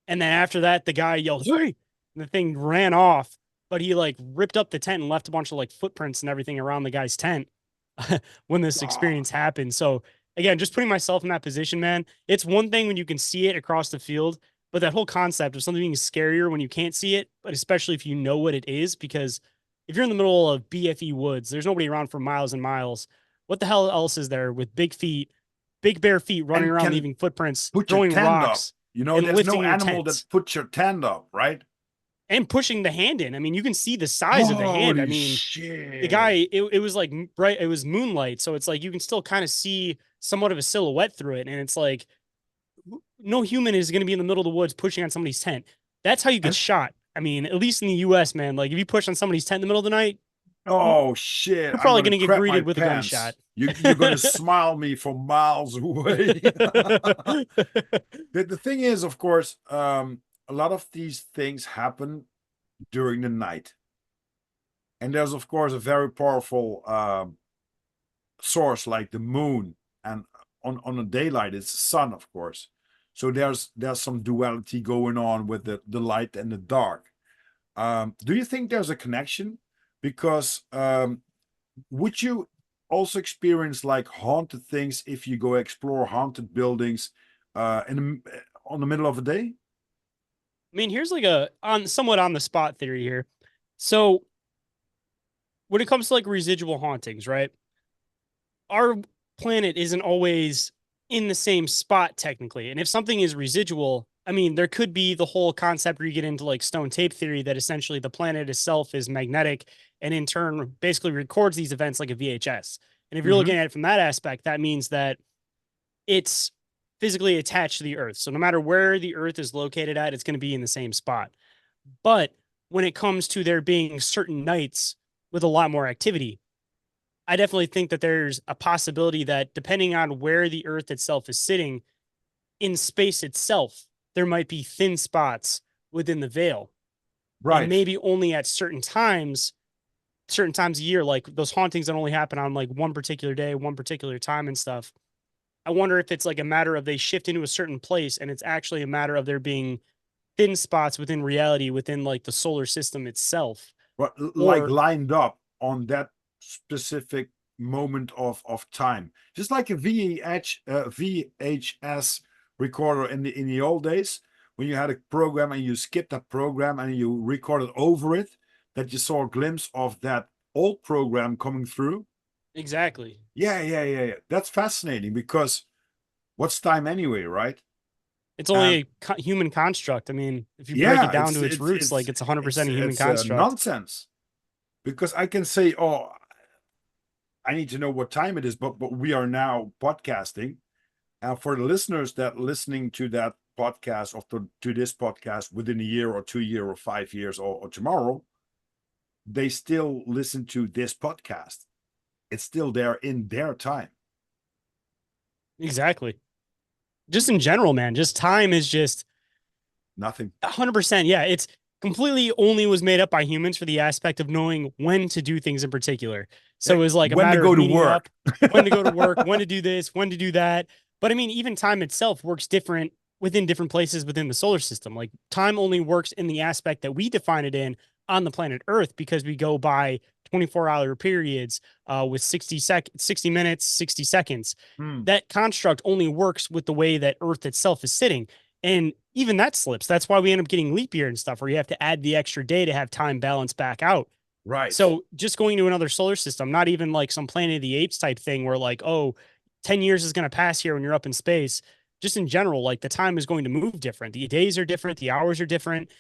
And then after that, the guy yelled, "Hey!" And the thing ran off, but he like ripped up the tent and left a bunch of like footprints and everything around the guy's tent when this experience Fuck. happened. So again, just putting myself in that position, man, it's one thing when you can see it across the field, but that whole concept of something being scarier when you can't see it, but especially if you know what it is, because if you're in the middle of BFE woods, there's nobody around for miles and miles. What the hell else is there with big feet, big bare feet running And around, can leaving footprints, put your throwing tent up. rocks, and There's no lifting your animal tent that puts your tent up, right? and pushing the hand in? I mean, you can see the size of the hand. I Holy mean, the guy, shit. it was like bright, it was moonlight. So it's like you can still kind of see somewhat of a silhouette through it. And it's like no human is going to be in the middle of the woods pushing on somebody's tent. That's how you get And shot. I mean, at least in the US, man, like if you push on somebody's tent in the middle of the night, you're oh shit, I'm probably gonna going to get crap my greeted with a gunshot. pants. You're gonna smile me from miles away. The thing is, of course, a lot of these things happen during the night. And there's, of course, a very powerful source like the moon. And on the daylight, it's the sun, of course. So there's some duality going on with the light and the dark. Do you think there's a connection? Because would you also experience like haunted things if you go explore haunted buildings on the middle of the day? I mean, here's like a on somewhat on the spot theory here. So when it comes to like residual hauntings, right? Our planet isn't always in the same spot technically. And if something is residual, I mean, there could be the whole concept where you get into like stone tape theory that essentially the planet itself is magnetic and in turn basically records these events like a VHS. And if you're Mm-hmm. looking at it from that aspect, that means that it's physically attached to the earth. So no matter where the earth is located at, it's going to be in the same spot. But when it comes to there being certain nights with a lot more activity, I definitely think that there's a possibility that depending on where the earth itself is sitting in space itself, there might be thin spots within the veil. And Right. maybe only at certain times a year, like those hauntings that only happen on like one particular day, one particular time and stuff. I wonder if it's like a matter of they shift into a certain place and it's actually a matter of there being thin spots within reality within like the solar system itself. But like Or lined up on that specific moment of time, just like a VHS recorder in the old days. when you had a program and you skipped that program and you recorded over it, that you saw a glimpse of that old program coming through. Exactly. Yeah. That's fascinating because what's time anyway, right? It's And only a human construct. I mean, if you break it yeah, down to its roots, like it's 100% a human it's construct. nonsense because I can say, oh, I need to know what time it is, but we are now podcasting. And for the listeners that listening to that podcast or to this podcast within a year or 2 year or 5 years or tomorrow, they still listen to this podcast. It's still there in their time. Exactly. Just in general, man, just time is just Nothing. 100%. Yeah. It's completely only was made up by humans for the aspect of knowing when to do things in particular. So it was like a When to matter go of to meeting work. up, when to go to work, when to do this, when to do that. But I mean, even time itself works different within different places within the solar system. Like time only works in the aspect that we define it in on the planet Earth because we go by 24-hour periods with 60 minutes, 60 seconds. Hmm. That construct only works with the way that Earth itself is sitting. And even that slips. That's why we end up getting leap year and stuff, where you have to add the extra day to have time balance back out. Right. So just going to another solar system, not even like some Planet of the Apes type thing where like, oh, 10 years is going to pass here when you're up in space. Just in general, like the time is going to move different. The days are different. The hours are different.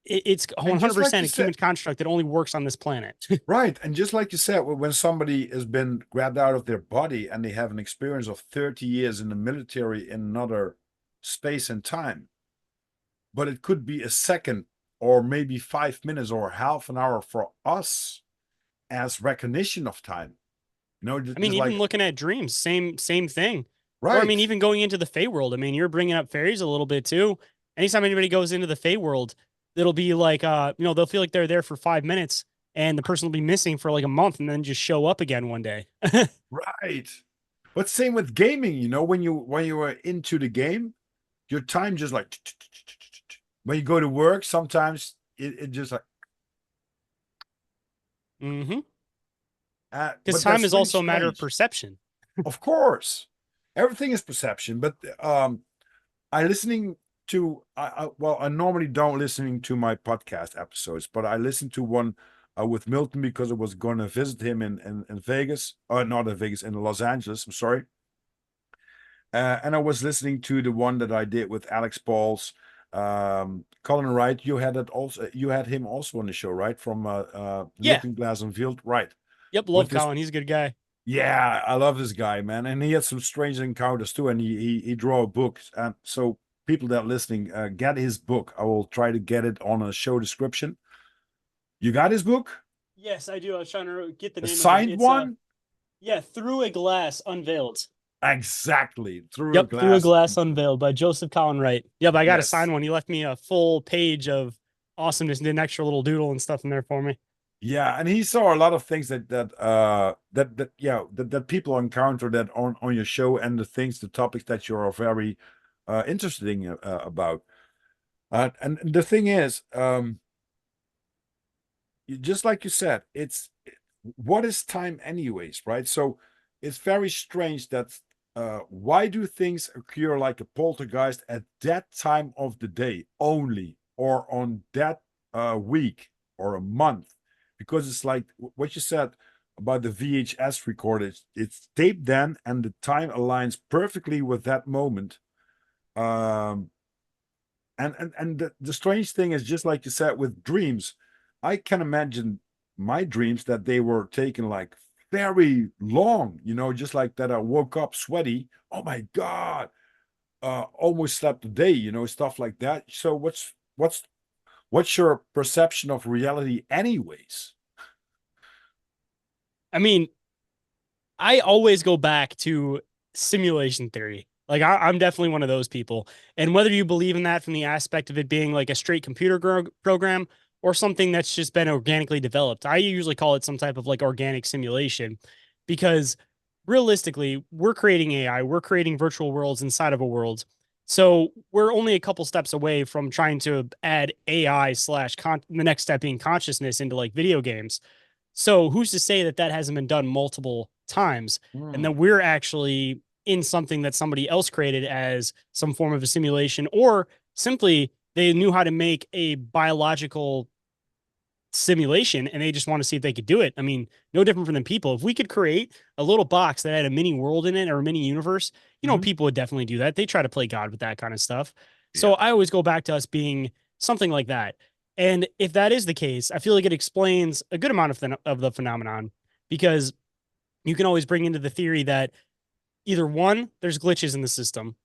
It's And just like 100% you a said, human construct that only works on this planet. right. And just like you said, when somebody has been grabbed out of their body and they have an experience of 30 years in the military in another space and time, but it could be a second or maybe 5 minutes or half an hour for us as recognition of time. I mean, Just even like, looking at dreams, same thing. Or I mean, right, even going into the Fey world. I mean, you're bringing up fairies a little bit too. Anytime anybody goes into the Fey world, it'll be like, they'll feel like they're there for 5 minutes, and the person will be missing for like a month, and then just show up again one day. right. But same with gaming, when you are into the game, your time just like when you go to work, sometimes it just like Mm-hmm. Because but time that's is really also a matter of strange. perception. Of course. Everything is perception, but I listening to I normally don't listening to my podcast episodes, but I listened to one with Milton because I was going to visit him in Vegas, not in Vegas, in Los Angeles. I'm sorry, and I was listening to the one that I did with Alex Pauls, Colin Wright. You had it also. You had him also on the show, right? From Yeah. Looking Glass and Field, right? Yep. With Love this, Colin. He's a good guy. yeah, I love this guy, man, and he had some strange encounters too. And he draw books, and so people that are listening, get his book. I will try to get it on a show description. You got his book, Yes, I do. I was trying to get the a name of it. signed It's one, yeah, Through a Glass Unveiled. exactly through a Yep, Through a glass. Glass Unveiled by Joseph Colin Wright. Yep, I got to Yes, sign one. He left me a full page of awesomeness and did an extra little doodle and stuff in there for me. yeah, and he saw a lot of things that people encounter that on your show, and the topics that you're very interested in about. And the thing is, just like you said, it's what is time anyways, right? So it's very strange that why do things occur like a poltergeist at that time of the day only, or on that week or a month? Because it's like what you said about the VHS recorder. It's taped then, and the time aligns perfectly with that moment. Um, and the strange thing is, just like you said with dreams, I can imagine my dreams that they were taken like very long, just like that. I woke up sweaty, oh my god, almost slept a day, stuff like that. So what's your perception of reality anyways? I mean, I always go back to simulation theory. Like I'm definitely one of those people. And whether you believe in that from the aspect of it being like a straight computer program or something that's just been organically developed, I usually call it some type of like organic simulation because realistically, we're creating AI, we're creating virtual worlds inside of a world. So we're only a couple steps away from trying to add AI slash the next step being consciousness into like video games. So who's to say that that hasn't been done multiple times and Hmm. then we're actually in something that somebody else created as some form of a simulation or Simply, they knew how to make a biological simulation and they just want to see if they could do it. I mean, no different from than people. If we could create a little box that had a mini world in it or a mini universe, Hmm. people would definitely do that. They try to play God with that kind of stuff. So Yeah. I always go back to us being something like that. And if that is the case, I feel like it explains a good amount of the phenomenon because you can always bring into the theory that either one, there's glitches in the system. Yep.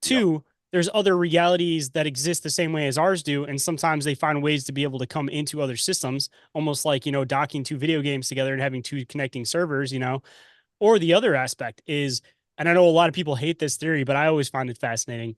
Two, there's other realities that exist the same way as ours do. And sometimes they find ways to be able to come into other systems, almost like, docking two video games together and having two connecting servers. Or the other aspect is, and I know a lot of people hate this theory, but I always find it fascinating.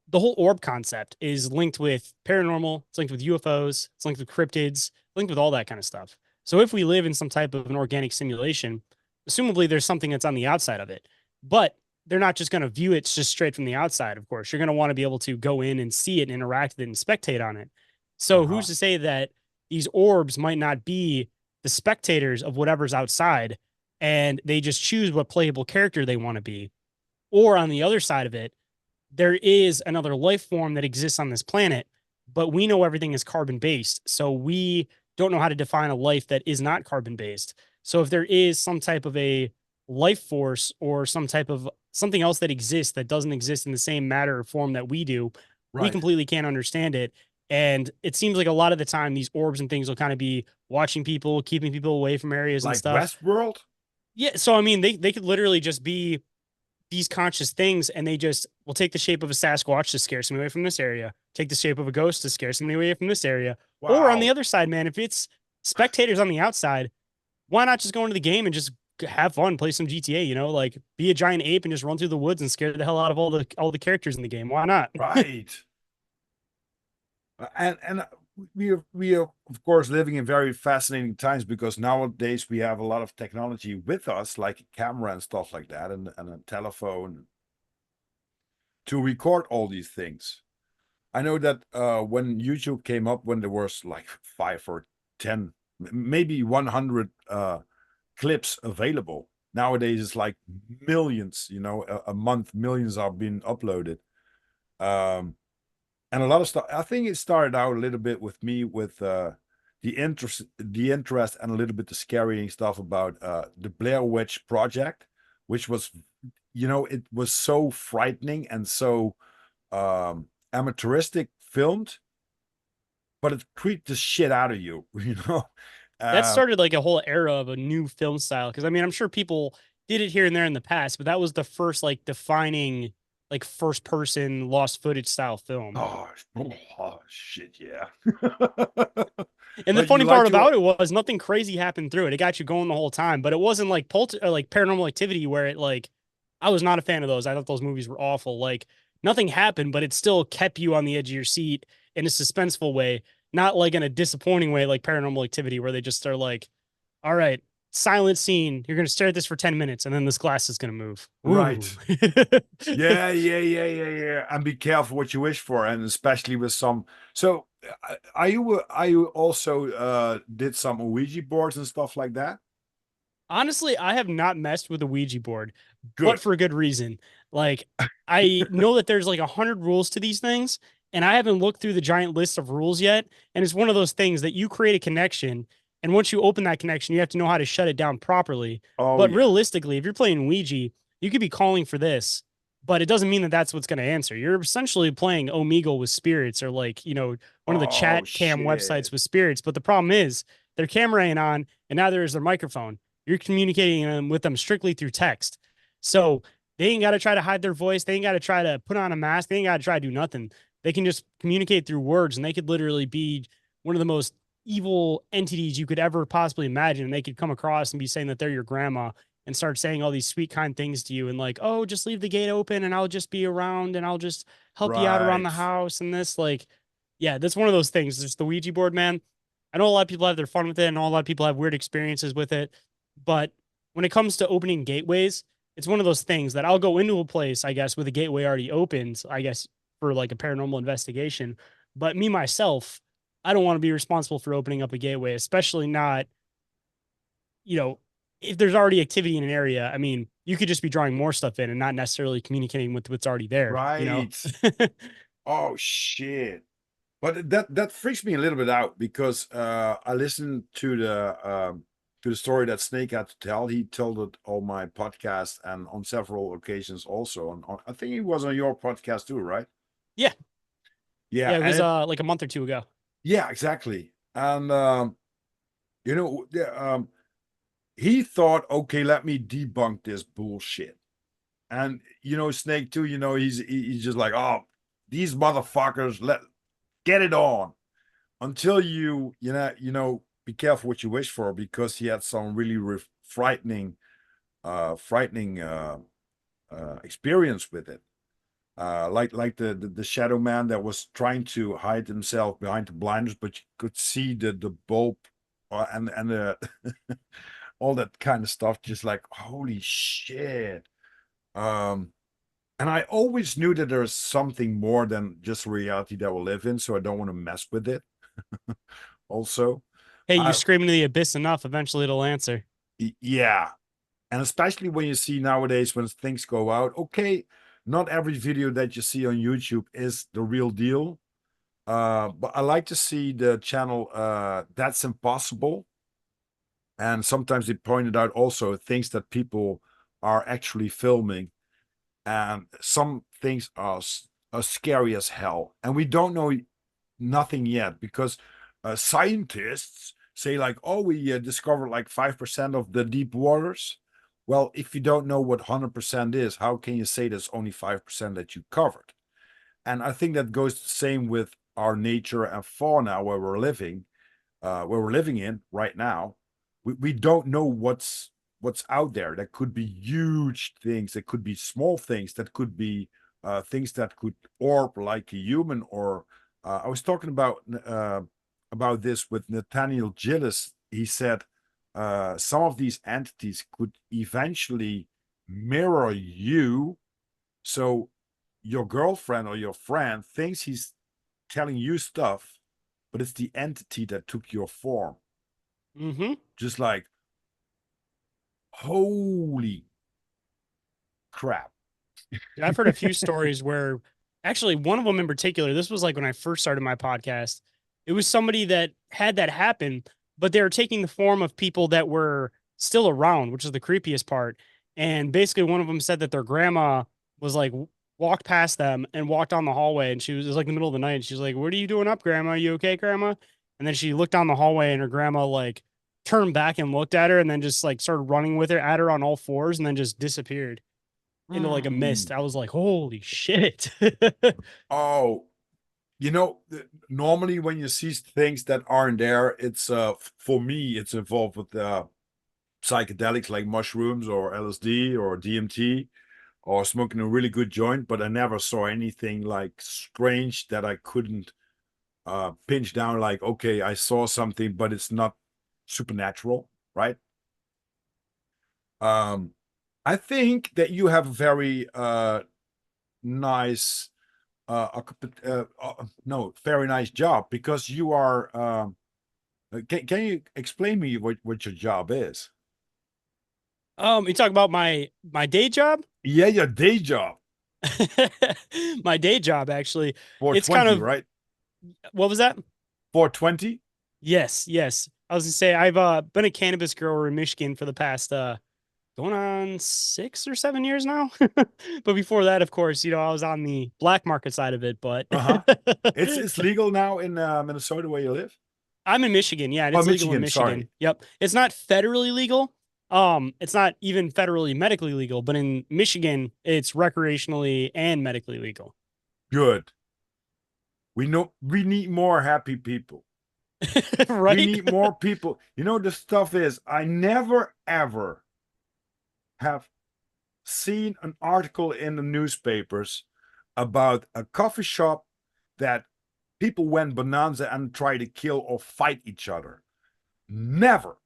The whole orb concept is linked with paranormal, it's linked with UFOs, it's linked with cryptids, linked with all that kind of stuff. So if we live in some type of an organic simulation, assumably there's something that's on the outside of it. But they're not just going to view it just straight from the outside, of course. You're going to want to be able to go in and see it and interact with it and spectate on it. So Uh-huh. who's to say that these orbs might not be the spectators of whatever's outside and they just choose what playable character they want to be? Or on the other side of it, there is another life form that exists on this planet, but we know everything is carbon based. So we don't know how to define a life that is not carbon based. So if there is some type of a life force or some type of something else that exists that doesn't exist in the same matter or form that we do, we Right. completely can't understand it. And it seems like a lot of the time these orbs and things will kind of be watching people, keeping people away from areas and Like stuff. Westworld? Yeah. So I mean, they could literally just be these conscious things and they just will take the shape of a Sasquatch to scare somebody away from this area, take the shape of a ghost to scare somebody away from this area. Or on the Wow. other side, man, if it's spectators on the outside, why not just go into the game and just have fun, play some GTA, like be a giant ape and just run through the woods and scare the hell out of all the characters in the game. Why not? Right. And we are of course living in very fascinating times because nowadays we have a lot of technology with us, like a camera and stuff like that, and a telephone to record all these things. I know that when YouTube came up, when there was like 5 or 10, maybe 100 clips available. Nowadays it's like millions, a month, millions are being uploaded. Um, and a lot of stuff. I think it started out a little bit with me with the interest and a little bit the scary stuff about the Blair Witch Project, which was, it was so frightening and so amateuristic filmed, but it creeped the shit out of you, you know. That Uh, started like a whole era of a new film style. Cause I mean, I'm sure people did it here and there in the past, but that was the first like defining like first person lost footage style film. oh, oh shit, yeah. And the But you funny like part to, about it was nothing crazy happened through it. It got you going the whole time, but it wasn't like like paranormal activity where it like I was not a fan of those. I thought those movies were awful. Like nothing happened, but it still kept you on the edge of your seat in a suspenseful way, not like in a disappointing way like paranormal activity where they just are like, all right, silent scene. You're gonna stare at this for 10 minutes and then this glass is gonna move. Ooh. right. Yeah, yeah, yeah, yeah, yeah. And be careful what you wish for, and especially with some. So, are you also did some Ouija boards and stuff like that? Honestly, I have not messed with a Ouija board, but Good. for a good reason. Like, I know that there's like 100 rules to these things, and I haven't looked through the giant list of rules yet. And it's one of those things that you create a connection, and once you open that connection, you have to know how to shut it down properly. Oh But yeah. realistically, if you're playing Ouija, you could be calling for this, but it doesn't mean that that's what's going to answer. You're essentially playing Omegle with spirits or like, one of the Oh chat cam shit. websites with spirits. But the problem is their camera ain't on, and neither is their microphone. You're communicating with them strictly through text. So they ain't got to try to hide their voice. They ain't got to try to put on a mask. They ain't got to try to do nothing. They can just communicate through words, and they could literally be one of the most evil entities you could ever possibly imagine. And they could come across and be saying that they're your grandma and start saying all these sweet, kind things to you and like, oh, just leave the gate open and I'll just be around and I'll just help you out around the Right. house and this. Like, yeah, that's one of those things. There's the Ouija board, man. I know a lot of people have their fun with it, and a lot of people have weird experiences with it. But when it comes to opening gateways, it's one of those things that I'll go into a place, I guess, with a gateway already opened, I guess, for like a paranormal investigation. But me, myself, I don't want to be responsible for opening up a gateway, especially not, you know, if there's already activity in an area. I mean, you could just be drawing more stuff in and not necessarily communicating with what's already there, you know? Right. Oh shit. But that freaks me a little bit out because I listened to the story that Snake had to tell. He told it on my podcast and on several occasions also. I think he was on your podcast too, right? Yeah. Yeah, Yeah, it and was it, like a month or two ago. yeah, exactly. And yeah, he thought, okay, let me debunk this bullshit. And Snake too. He's just like, oh, these motherfuckers, let get it on. Until be careful what you wish for, because he had some really frightening experience with it. Like the shadow man that was trying to hide himself behind the blinders, but you could see the bulb, and the all that kind of stuff. Just like, holy shit. Um, and I always knew that there's something more than just reality that we live in, so I don't want to mess with it. Also, Hey, you I scream into the abyss enough, eventually it'll answer. yeah, and especially when you see nowadays when things go out. Okay, not every video that you see on YouTube is the real deal. But I like to see the channel That's Impossible, and sometimes they pointed out also things that people are actually filming, and some things are scary as hell, and we don't know nothing yet, because scientists say like, oh, we discovered like 5% of the deep waters. Well, if you don't know what 100% is, how can you say there's only 5% that you covered? And I think that goes the same with our nature and fauna where we're living in right now. We don't know what's out there. That could be huge things, that could be small things, that could be things that could orb like a human. Or I was talking about this with Nathaniel Gillis. He said some of these entities could eventually mirror you. So your girlfriend or your friend thinks he's telling you stuff, but it's the entity that took your form. Mm-hmm. Just like, holy crap. Dude, I've heard a few stories where actually one of them in particular, this was like when I first started my podcast. It was somebody that had that happen, but they were taking the form of people that were still around, which is the creepiest part. And basically, one of them said that their grandma was like walked past them and walked down the hallway, and it was like the middle of the night. And she's like, "What are you doing up, grandma? Are you okay, grandma?" And then she looked down the hallway, and her grandma like turned back and looked at her, and then just like started running with her at her on all fours, and then just disappeared into like a mist. Mm. I was like, holy shit. Oh, normally when you see things that aren't there, it's for me, it's involved with psychedelics like mushrooms or LSD or DMT, or smoking a really good joint. But I never saw anything like strange that I couldn't pinch down, like, okay, I saw something, but it's not supernatural, right? Um, I think that you have a very nice no, very nice job, because you are can you explain me what your job is? You talk about my day job? Yeah, your day job. My day job actually. It's kind 420, of right? what was that? 420. Yes, yes. I was gonna say I've been a cannabis grower in Michigan for the past going on 6 or 7 years now. But before that, of course, I was on the black market side of it, but Uh-huh. It's legal now in Minnesota where you live. I'm in Michigan. Yeah, and Oh, it's legal in Michigan, Michigan. sorry. Yep. It's not federally legal. It's not even federally medically legal, but in Michigan, it's recreationally and medically legal. Good. We need more happy people. We Right? need more people. The stuff is, I never ever have seen an article in the newspapers about a coffee shop that people went bonanza and tried to kill or fight each other. Never.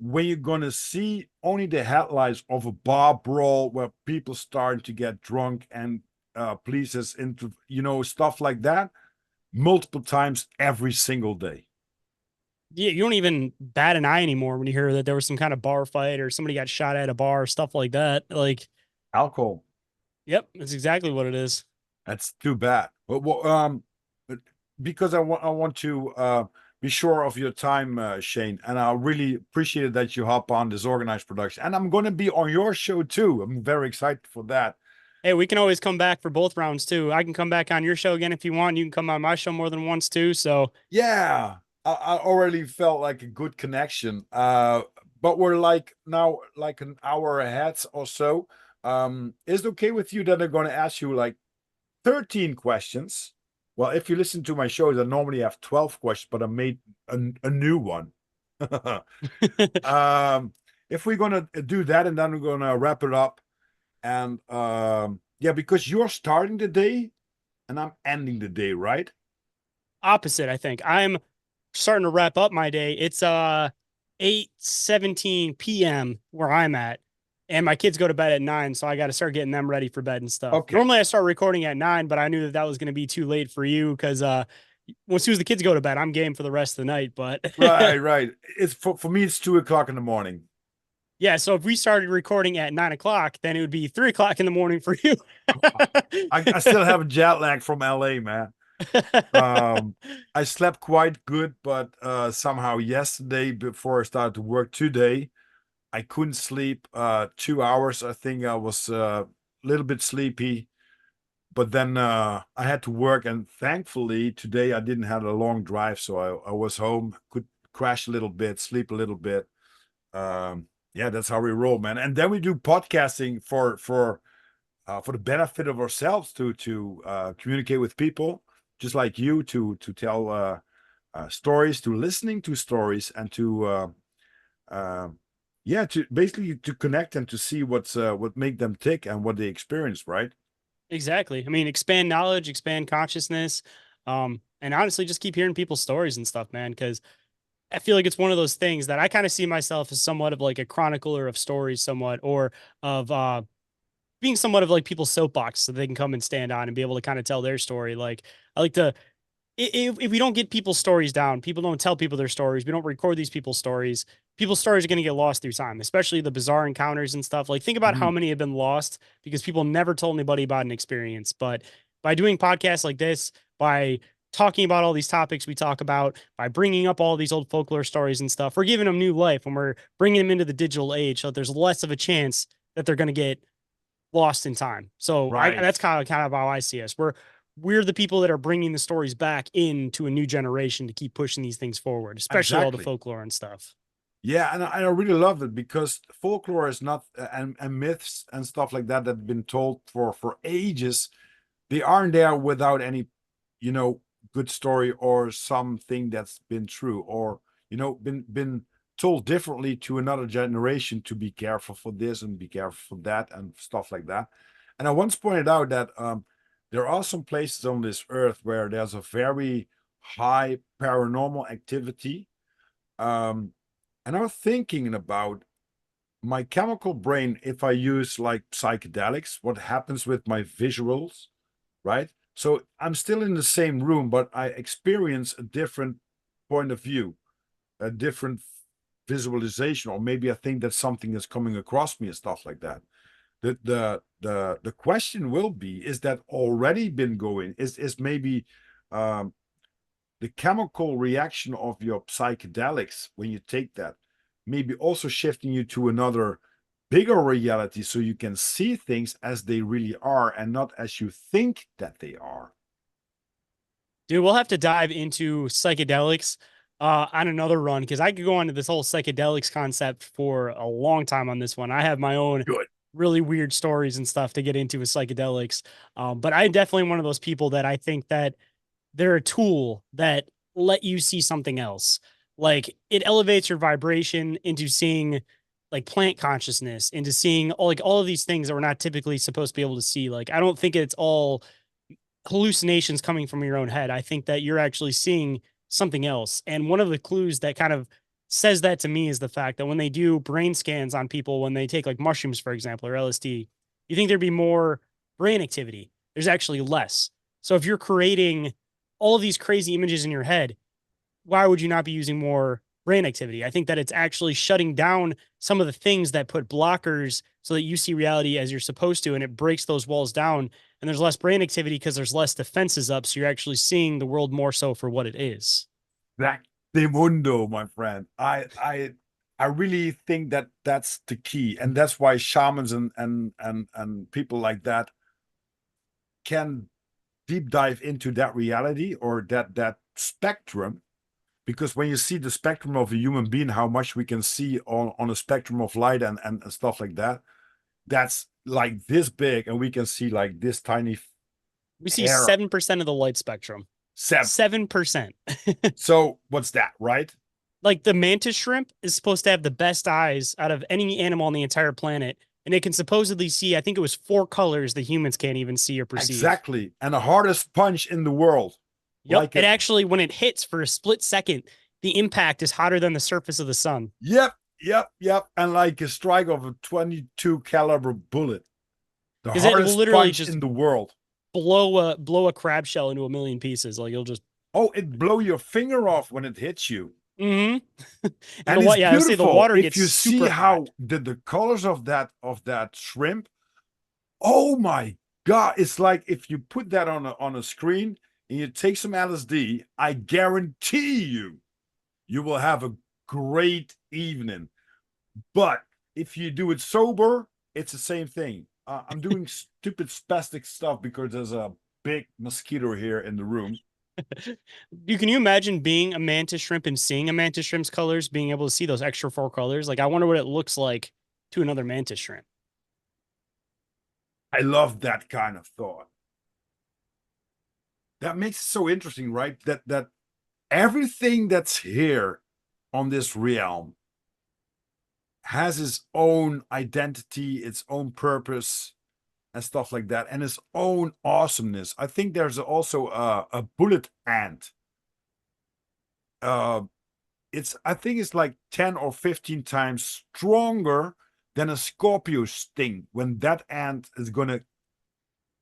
When you're gonna see only the headlines of a bar brawl where people starting to get drunk and police is into stuff like that multiple times every single day. Yeah, you don't even bat an eye anymore when you hear that there was some kind of bar fight or somebody got shot at a bar, stuff like that. Like, Alcohol. yep, that's exactly what it is. That's too bad. But because I want to be sure of your time, Shane, and I really appreciate that you hop on this organized production. And I'm going to be on your show too. I'm very excited for that. Hey, we can always come back for both rounds too. I can come back on your show again if you want. You can come on my show more than once too. So Yeah, I already felt like a good connection. But we're like now like an hour ahead or so. Is it okay with you that I'm going to ask you like 13 questions? Well, if you listen to my shows, I normally have 12 questions, but I made a new one. um, if we're going to do that, and then we're going to wrap it up. And yeah, because you're starting the day and I'm ending the day, right? opposite, I think. I'm starting to wrap up my day. It's 8:17 p.m. where I'm at. And my kids go to bed at 9, so I got to start getting them ready for bed and stuff. Okay. Normally I start recording at 9, but I knew that that was going to be too late for you because as soon as the kids go to bed, I'm game for the rest of the night. But Right, right. It's for me, it's 2 o'clock in the morning. yeah, so if we started recording at 9 o'clock, then it would be 3 o'clock in the morning for you. I still have a jet lag from LA, man. I slept quite good, but somehow yesterday before I started to work today, I couldn't sleep 2 hours. I think I was a little bit sleepy, but then I had to work, and thankfully today I didn't have a long drive, so I was home, could crash a little bit, sleep a little bit. Yeah, that's how we roll, man. And then we do podcasting for the benefit of ourselves to communicate with people, just like you, to tell stories, to listening to stories, and to uh, yeah, to basically to connect and to see what make them tick and what they experience, right? Exactly. I mean, expand knowledge, expand consciousness, and honestly, just keep hearing people's stories and stuff, man. Because I feel like it's one of those things that I kind of see myself as somewhat of like a chronicler of stories, somewhat, or of being somewhat of like people's soapbox, so they can come and stand on and be able to kind of tell their story. Like I like to if we don't get people's stories down, people don't tell people their stories, we don't record these people's stories are going to get lost through time, especially the bizarre encounters and stuff. Like, think about how Mhm. many have been lost because people never told anybody about an experience. But by doing podcasts like this, by talking about all these topics we talk about, by bringing up all these old folklore stories and stuff, we're giving them new life and we're bringing them into the digital age. So there's less of a chance that they're going to get lost in time. So Right. that's kind of how I see us. We're the people that are bringing the stories back into a new generation to keep pushing these things forward, especially all the Exactly. folklore and stuff. Yeah, and I really love it because folklore is not and myths and stuff like that that have been told for ages. They aren't there without any, you know, good story or something that's been true or been told differently to another generation to be careful for this and be careful for that and stuff like that. And I once pointed out that there are some places on this earth where there's a very high paranormal activity. Um, and I was thinking about my chemical brain if I use like psychedelics, what happens with my visuals, right? So I'm still in the same room, but I experience a different point of view, a different visualization, or maybe I think that something is coming across me and stuff like that. The question will be: is that already been going? Is maybe um, the chemical reaction of your psychedelics when you take that maybe also shifting you to another bigger reality so you can see things as they really are and not as you think that they are. Dude, we'll have to dive into psychedelics on another run because I could go into this whole psychedelics concept for a long time on this one. I have my own Good. really weird stories and stuff to get into with psychedelics. But I'm definitely one of those people that I think that they're a tool that let you see something else. Like, it elevates your vibration into seeing like plant consciousness, into seeing all of these things that we're not typically supposed to be able to see. Like, I don't think it's all hallucinations coming from your own head. I think that you're actually seeing something else. And one of the clues that kind of says that to me is the fact that when they do brain scans on people, when they take like mushrooms, for example, or LSD, you think there'd be more brain activity. There's actually less. So if you're creating all of these crazy images in your head, why would you not be using more brain activity? I think that it's actually shutting down some of the things that put blockers so that you see reality as you're supposed to, and it breaks those walls down and there's less brain activity because there's less defenses up. So you're actually seeing the world more so for what it is. That de mundo, my friend. I really think that that's the key, and that's why shamans and people like that can deep dive into that reality or that spectrum. Because when you see the spectrum of a human being, how much we can see on a spectrum of light and stuff like that, that's like this big, and we can see like this tiny We see hair. 7% of the light spectrum. Seven. 7%. So what's that, right? Like the mantis shrimp is supposed to have the best eyes out of any animal on the entire planet. And it can supposedly see, I think it was 4 colors that humans can't even see or perceive. Exactly. And the hardest punch in the world. Yep. Like It it. actually, when it hits for a split second, the impact is hotter than the surface of the sun. Yep, yep. And like a strike of a 22 caliber bullet. The Because it will hardest literally punch just in the world. blow a crab shell into a million pieces. Like it'll just. Oh, it blow your finger off when it hits you. Mm-hmm. And And it's yeah, I would say the beautiful. water If gets you see super hot. how the colors of that shrimp, oh my God. It's like if you put that on a screen and you take some LSD, I guarantee you will have a great evening. But if you do it sober, it's the same thing. I'm doing stupid spastic stuff because there's a big mosquito here in the room. Can you imagine being a mantis shrimp and seeing a mantis shrimp's colors, being able to see those extra 4 colors? Like, I wonder what it looks like to another mantis shrimp. I love that kind of thought. That makes it so interesting, right? That everything that's here on this realm has its own identity, its own purpose, and stuff like that, and its own awesomeness. I think there's also a bullet ant. Uh, I think it's like 10 or 15 times stronger than a Scorpio sting when that ant is gonna,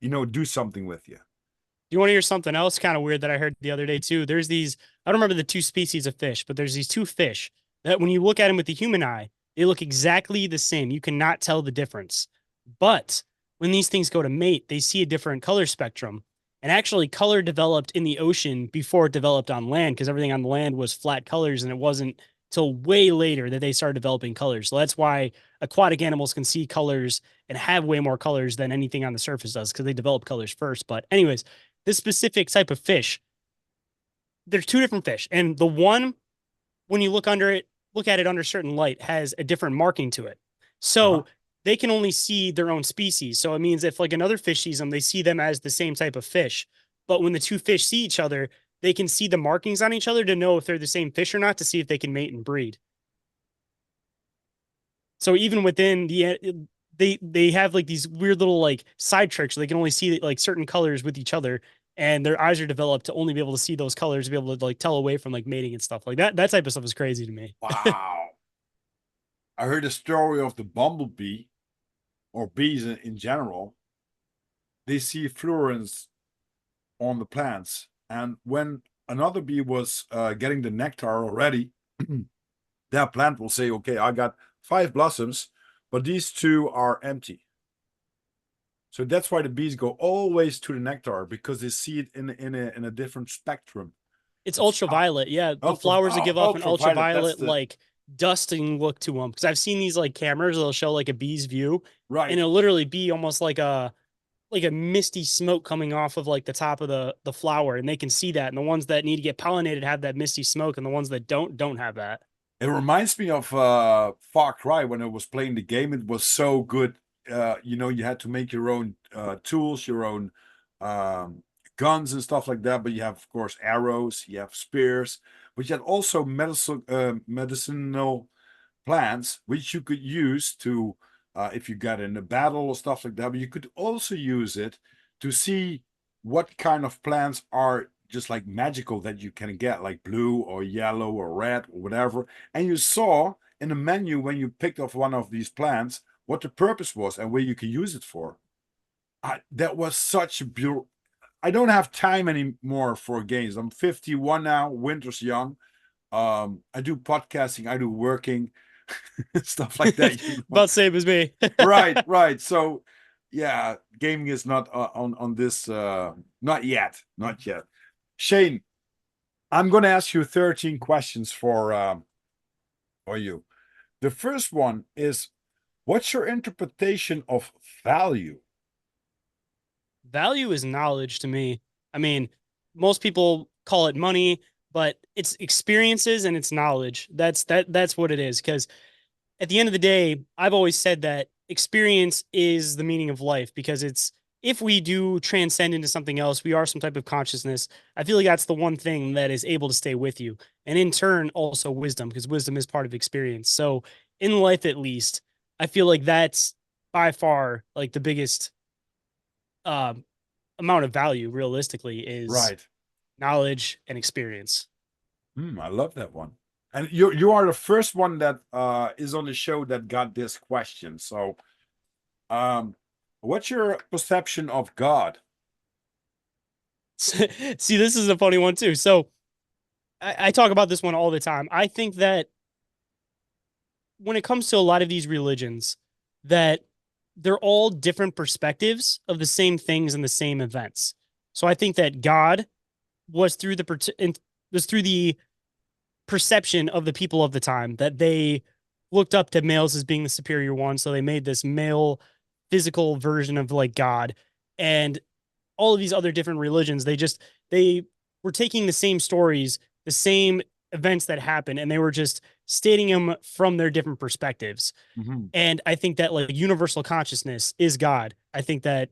do something with you. Do you want to hear something else kind of weird that I heard the other day too? There's these, I don't remember the 2 species of fish, but there's these 2 fish that when you look at them with the human eye, they look exactly the same. You cannot tell the difference. But when these things go to mate, they see a different color spectrum. And actually, color developed in the ocean before it developed on land because everything on the land was flat colors. And it wasn't till way later that they started developing colors. So that's why aquatic animals can see colors and have way more colors than anything on the surface does because they develop colors first. But, anyways, this specific type of fish, there's 2 different fish. And the one, when you look at it under certain light, has a different marking to it. Uh-huh. So they can only see their own species. So it means if like another fish sees them, they see them as the same type of fish. But when the 2 fish see each other, they can see the markings on each other to know if they're the same fish or not to see if they can mate and breed. So even within they have like these weird little like side tricks. So they can only see like certain colors with each other, and their eyes are developed to only be able to see those colors, to be able to like tell away from like mating and stuff like that. That type of stuff is crazy to me. Wow. I heard a story of the bumblebee or bees in general. They see fluorescence on the plants. And when another bee was getting the nectar already, that plant will say, okay, I got 5 blossoms, but these 2 are empty. So that's why the bees go always to the nectar because they see it in a different spectrum. It's It's ultraviolet. Yeah, the flowers that give off an ultraviolet. That's ultraviolet the like dusting look to them. Because I've seen these like cameras that'll show like a bee's view, and right. it'll literally be almost like a misty smoke coming off of like the top of the flower, and they can see that. And the ones that need to get pollinated have that misty smoke, and the ones that don't have that. It reminds me of Far Cry when I was playing the game. It was so good. You had to make your own tools, your own um, guns and stuff like that. But you have, of course, arrows, you have spears, but you had also medicinal plants which you could use to, if you got in a battle or stuff like that. But you could also use it to see what kind of plants are just like magical that you can get, like blue or yellow or red or whatever. And you saw in the menu when you picked off one of these plants what the purpose was and where you could use it for. That was such a beautiful. I don't have time anymore for games. I'm 51 now. Winter's young. I do podcasting. I do working, stuff like that. About same as me. Right, right. So yeah, gaming is not on this. Not yet, not yet. Shane, I'm going to ask you 13 questions for you. The first one is, what's your interpretation of value? Value is knowledge to me. I mean, most people call it money, but it's experiences and it's knowledge. That's what it is. Because at the end of the day, I've always said that experience is the meaning of life because it's if we do transcend into something else, we are some type of consciousness. I feel like that's the one thing that is able to stay with you. And in turn, also wisdom, because wisdom is part of experience. So in life, at least, I feel like that's by far like the biggest um, amount of value realistically is Right. knowledge and experience. I love that one. And you are the first one that is on the show that got this question. So, um, what's your perception of God? See, this is a funny one too. So I talk about this one all the time. I think that when it comes to a lot of these religions, that they're all different perspectives of the same things and the same events. So I think that God was through the perception of the people of the time that they looked up to males as being the superior one. So they made this male physical version of like God. And all of these other different religions, they were taking the same stories, the same events that happened, and they were just stating them from their different perspectives. Mhm. And I think that like universal consciousness is God. I think that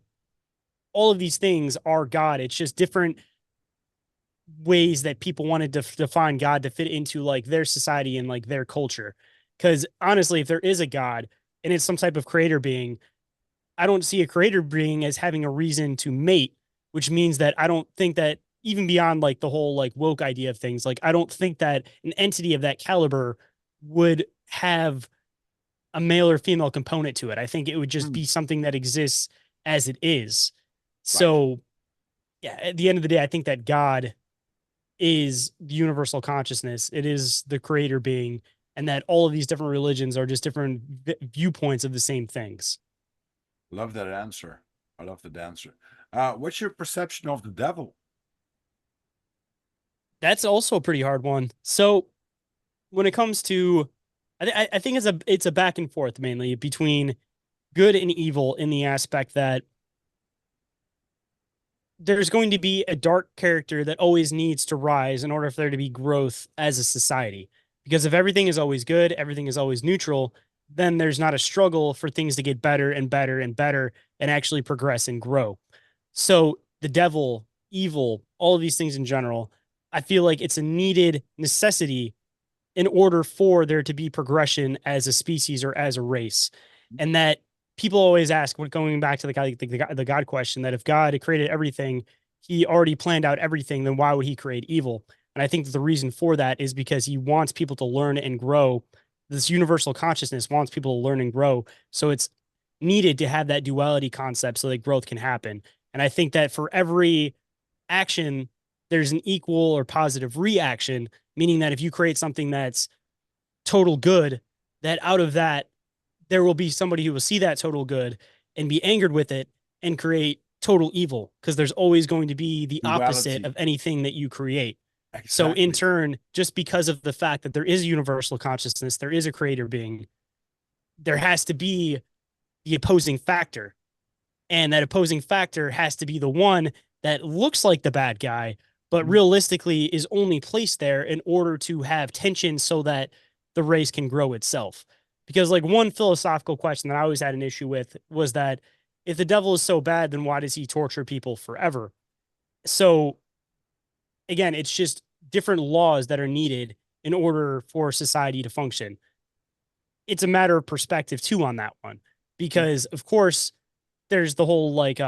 all of these things are God. It's just different ways that people wanted to define God to fit into like their society and like their culture. Because honestly, if there is a God and it's some type of creator being, I don't see a creator being as having a reason to mate, which means that I don't think that even beyond like the whole like woke idea of things, like I don't think that an entity of that caliber would have a male or female component to it. I think it would just Mm, be something that exists as it is. right. So, yeah, at the end of the day, I think that God is the universal consciousness. It is the creator being, and that all of these different religions are just different viewpoints of the same things. Love that answer. I love that answer. What's your perception of the devil? That's also a pretty hard one. So when it comes to, I think it's a back and forth mainly between good and evil in the aspect that there's going to be a dark character that always needs to rise in order for there to be growth as a society. Because if everything is always good, everything is always neutral, then there's not a struggle for things to get better and better and better and actually progress and grow. So the devil, evil, all of these things in general, I feel like it's a needed necessity in order for there to be progression as a species or as a race. And that people always ask, when going back to the God question, that if God had created everything, he already planned out everything, then why would he create evil? And I think that the reason for that is because he wants people to learn and grow. This universal consciousness wants people to learn and grow. So it's needed to have that duality concept so that growth can happen. And I think that for every action, there's an equal or positive reaction, meaning that if you create something that's total good, that out of that, there will be somebody who will see that total good and be angered with it and create total evil because there's always going to be the opposite Duality. of anything that you create. So, in Exactly. turn, just because of the fact that there is a universal consciousness, there is a creator being, there has to be the opposing factor. And that opposing factor has to be the one that looks like the bad guy, but Mhm. realistically is only placed there in order to have tension so that the race can grow itself. Because, like, one philosophical question that I always had an issue with was that if the devil is so bad, then why does he torture people forever? So, again, it's just different laws that are needed in order for society to function. It's a matter of perspective, too, on that one. Because, of course, there's the whole like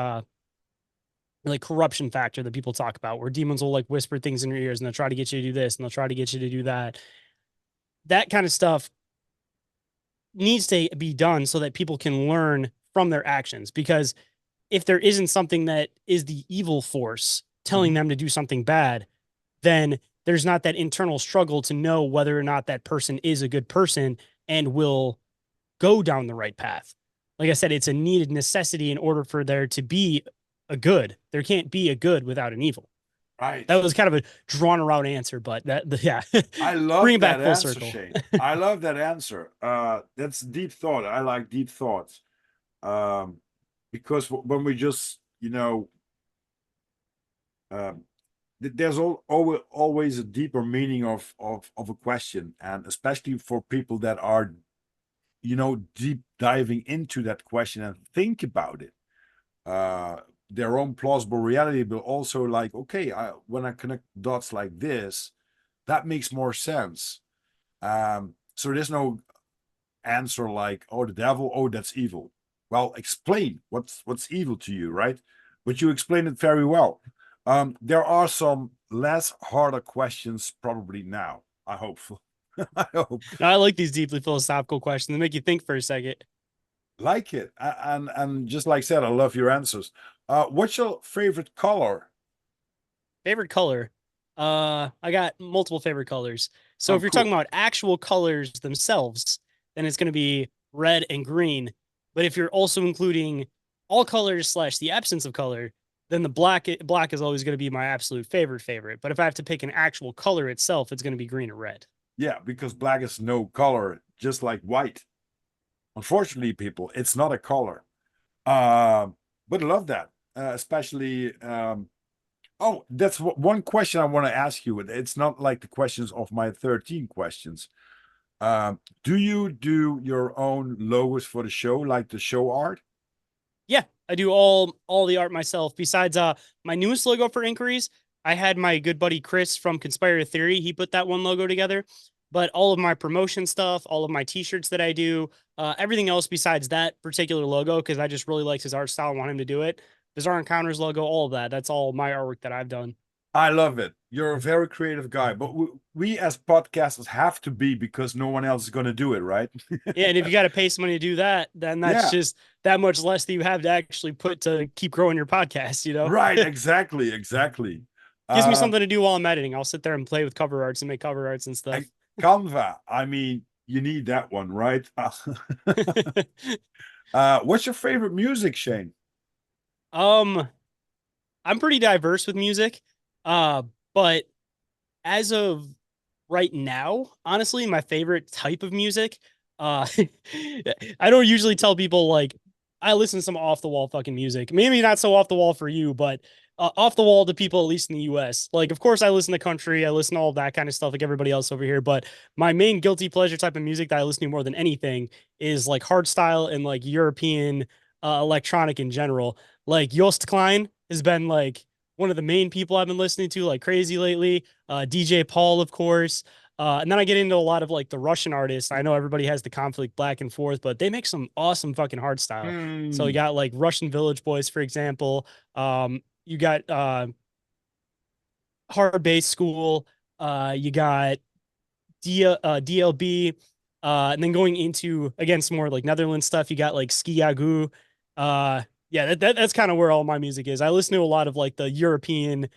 corruption factor that people talk about where demons will like whisper things in your ears and they'll try to get you to do this and they'll try to get you to do that. That kind of stuff needs to be done so that people can learn from their actions. Because if there isn't something that is the evil force telling Mhm. them to do something bad, then there's not that internal struggle to know whether or not that person is a good person and will go down the right path. like I said, it's a needed necessity in order for there to be a good. There can't be a good without an evil. Right. That was kind of a drawn around answer, but yeah, I bring love it back that full answer, circle. Shane. I love that answer. That's deep thought. I like deep thoughts. Um, because when we just, um, there's always a deeper meaning of a question, and especially for people that are, deep diving into that question and think about it. Uh, their own plausible reality, but also like, okay, when I connect dots like this, that makes more sense. So there's no answer like, oh, the devil, oh, that's evil. Well, explain what's evil to you, right? But you explained it very well. There are some less harder questions probably now. I hope. I hope. Now, I like these deeply philosophical questions. They make you think for a second. Like it. And just like I said, I love your answers. What's your favorite color? Favorite color. I got multiple favorite colors. So Oh, if you're talking cool. about actual colors themselves, then it's going to be red and green. But if you're also including all colors slash the absence of color, then the black is always going to be my absolute favorite. But if I have to pick an actual color itself, it's going to be green or red. Yeah, because black is no color, just like white. Unfortunately, people, it's not a color. Um, but I love that, especially. Oh, that's one question I want to ask you. It's not like the questions of my 13 questions. Do you do your own logos for the show, like the show art? Yeah, I do all the art myself. Besides my newest logo for Inquiries, I had my good buddy Chris from Conspire Theory. He put that one logo together. But all of my promotion stuff, all of my t-shirts that I do, everything else besides that particular logo, because I just really liked his art style and want him to do it. Bizarre Encounters logo, all of that. That's all my artwork that I've done. I love it. You're a very creative guy, but we as podcasters have to be because no one else is going to do it, right? Yeah, and if you got to pay somebody to do that, then that's Yeah, just that much less that you have to actually put to keep growing your podcast. right. Exactly. Exactly. Gives me Um, something to do while I'm editing. I'll sit there and play with cover arts and make cover arts and I, stuff. Canva. I mean, you need that one, right? What's your favorite music, Shane? um, I'm pretty diverse with music. Uh, but as of right now, honestly, my favorite type of music, uh, I don't usually tell people like I listen to some off the wall fucking music. Maybe not so off the wall for you, but off the wall to people, at least in the US. Like, of course, I listen to country, I listen to all that kind of stuff like everybody else over here. But my main guilty pleasure type of music that I listen to more than anything is like hardstyle and like European electronic in general. Like Yost Klein has been like one of the main people I've been listening to like crazy lately. DJ Paul, of course. And then I get into a lot of like the Russian artists. I know everybody has the conflict back and forth, but they make some awesome fucking hard style. So you Hmm. got like Russian Village Boys, for example. You got Hard Bass School. You got DLB. And then going into again some more like Netherlands stuff. You got like Skiagu. Yeah, that's kind of where all my music is. I listen to a lot of like the European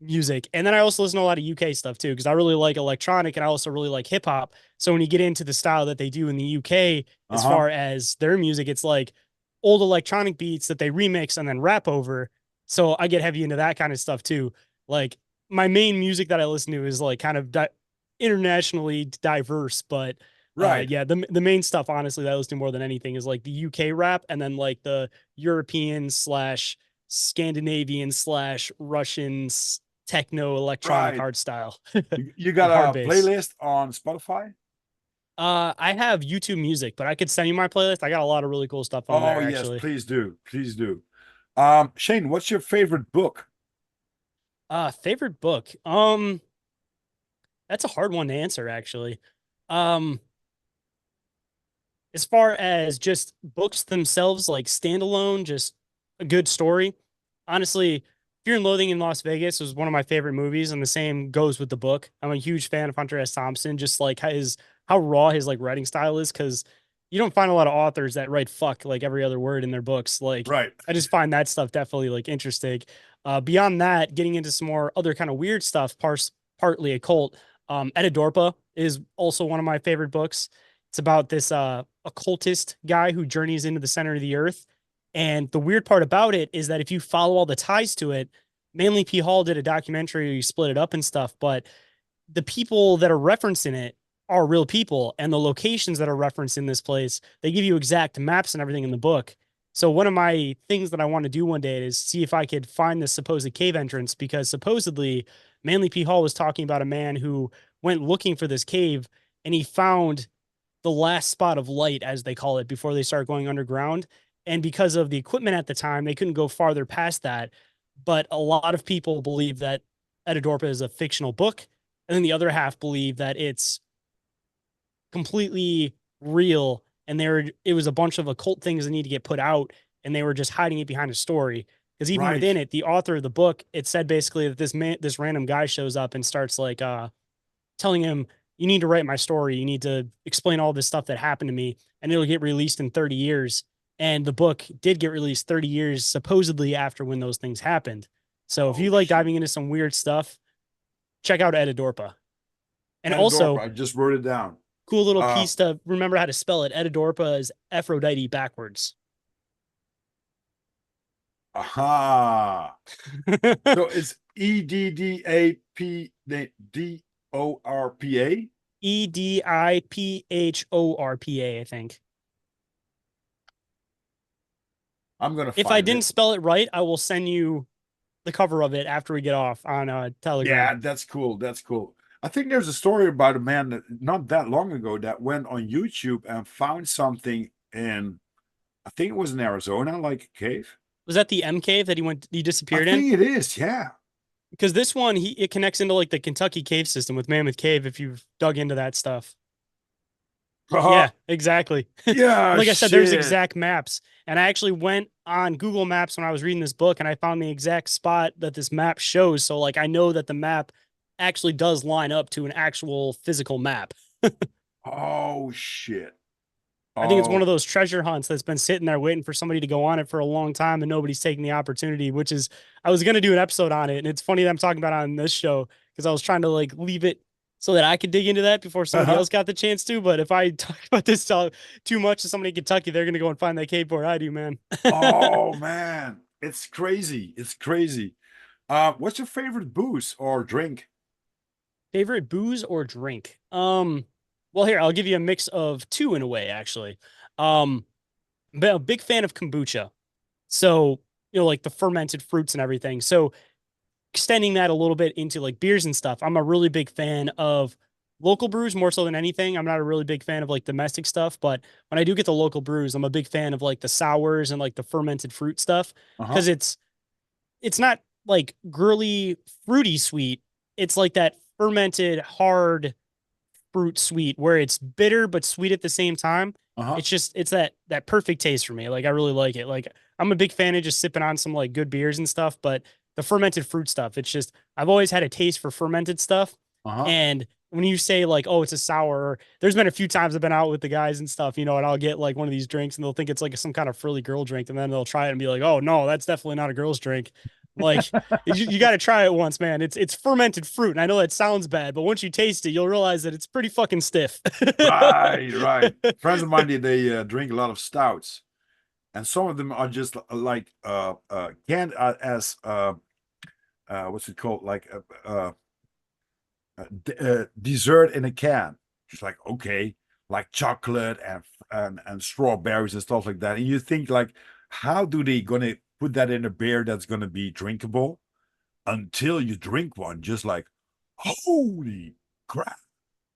music. And then I also listen to a lot of UK stuff too, because I really like electronic and I also really like hip hop. So when you get into the style that they do in the UK, as Uh-huh. far as their music, it's like old electronic beats that they remix and then rap over. So I get heavy into that kind of stuff too. Like my main music that I listen to is like kind of internationally diverse, but Right. yeah, the main stuff honestly that I listen to more than anything is like the UK rap and then like the European slash Scandinavian slash Russian techno electronic Right. hard style You and hard got a bass. playlist on Spotify? I have YouTube Music, but I could send you my playlist. I got a lot of really cool stuff on Oh, there yes, actually. please do. Please do. Shane, what's your favorite book? Favorite book. That's a hard one to answer actually. Um, as far as just books themselves, like standalone, just a good story. Honestly, Fear and Loathing in Las Vegas was one of my favorite movies, and the same goes with the book. I'm a huge fan of Hunter S. Thompson, just like how raw his like writing style is, because you don't find a lot of authors that write fuck like every other word in their books. Like Right. I just find that stuff definitely like interesting. Beyond that, getting into some more other kind of weird stuff, partly occult. Edda Dorpa is also one of my favorite books. It's about this occultist guy who journeys into the center of the earth. And the weird part about it is that if you follow all the ties to it, mainly P. Hall did a documentary where you split it up and stuff, but the people that are referenced in it are real people, and the locations that are referenced in this place, they give you exact maps and everything in the book. So one of my things that I want to do one day is see if I could find this supposed cave entrance, because supposedly Manly P. Hall was talking about a man who went looking for this cave, and he found the last spot of light, as they call it, before they start going underground. And because of the equipment at the time, they couldn't go farther past that. But a lot of people believe that Edidorpa is a fictional book, and then the other half believe that it's completely real, and it was a bunch of occult things that need to get put out, and they were just hiding it behind a story. Because even Right. within it, the author of the book, it said basically that this random guy shows up and starts like telling him, you need to write my story, you need to explain all this stuff that happened to me, and it'll get released in 30 years. And the book did get released 30 years supposedly after when those things happened. So if you Oh like shit. diving into some weird stuff, check out Edidorpa. And Edidorp, also, I just wrote it down. cool little Uh, piece to remember how to spell it. Edidorpa is Aphrodite backwards. aha. So it's Eddapdorpa. Edipphorpa, I think. I'm gonna If I find didn't it. spell it right, I will send you the cover of it after we get off on Telegram. Yeah, that's cool. That's cool. I think there's a story about a man that not that long ago that went on YouTube and found something in, I think it was in Arizona, like a cave. Was that the M cave that he I disappeared in? think it is, yeah. Because this one, it connects into like the Kentucky cave system with Mammoth Cave if you've dug into that stuff. Yeah, exactly. And Yeah, like I said, there's shit. exact maps. And I actually went on Google Maps when I was reading this book, and I found the exact spot that this map shows. So like I know that the map actually does line up to an actual physical map. Oh shit. I think it's one of Oh, those treasure hunts that's been sitting there waiting for somebody to go on it for a long time, and nobody's taking the opportunity, which is, I was going to do an episode on it. And it's funny that I'm talking about it on this show because I was trying to like leave it so that I could dig into that before somebody uh-huh. else got the chance to. But if I talk about this too much to somebody in Kentucky, they're going to go and find that cave before I do, man. Oh man. It's crazy. It's crazy. What's your favorite booze or drink? Favorite booze or drink? Well, here, I'll give you a mix of two in a way, actually. Um, but a big fan of kombucha. So, like the fermented fruits and everything. So, extending that a little bit into like beers and stuff, I'm a really big fan of local brews more so than anything. I'm not a really big fan of like domestic stuff, but when I do get the local brews, I'm a big fan of like the sours and like the fermented fruit stuff Uh-huh. because it's not like girly fruity sweet. It's like that fermented hard fruit sweet where it's bitter but sweet at the same time. Uh-huh. It's that perfect taste for me. Like I really like it. Like I'm a big fan of just sipping on some like good beers and stuff, but the fermented fruit stuff, it's just I've always had a taste for fermented stuff. Uh-huh. And when you say like, oh, it's a sour, there's been a few times I've been out with the guys and stuff, and I'll get like one of these drinks and they'll think it's like some kind of frilly girl drink, and then they'll try it and be like, oh no, that's definitely not a girl's drink. Like you got to try it once, man. It's fermented fruit, and I know that sounds bad, but once you taste it, you'll realize that it's pretty fucking stiff. Right, right. Friends of mine, they drink a lot of stouts, and some of them are just like canned as what's it called, like dessert in a can. It's like, okay, like chocolate and strawberries and stuff like that. And you think like, how do they gonna put that in a beer that's gonna be drinkable? Until you drink one, just like, holy crap,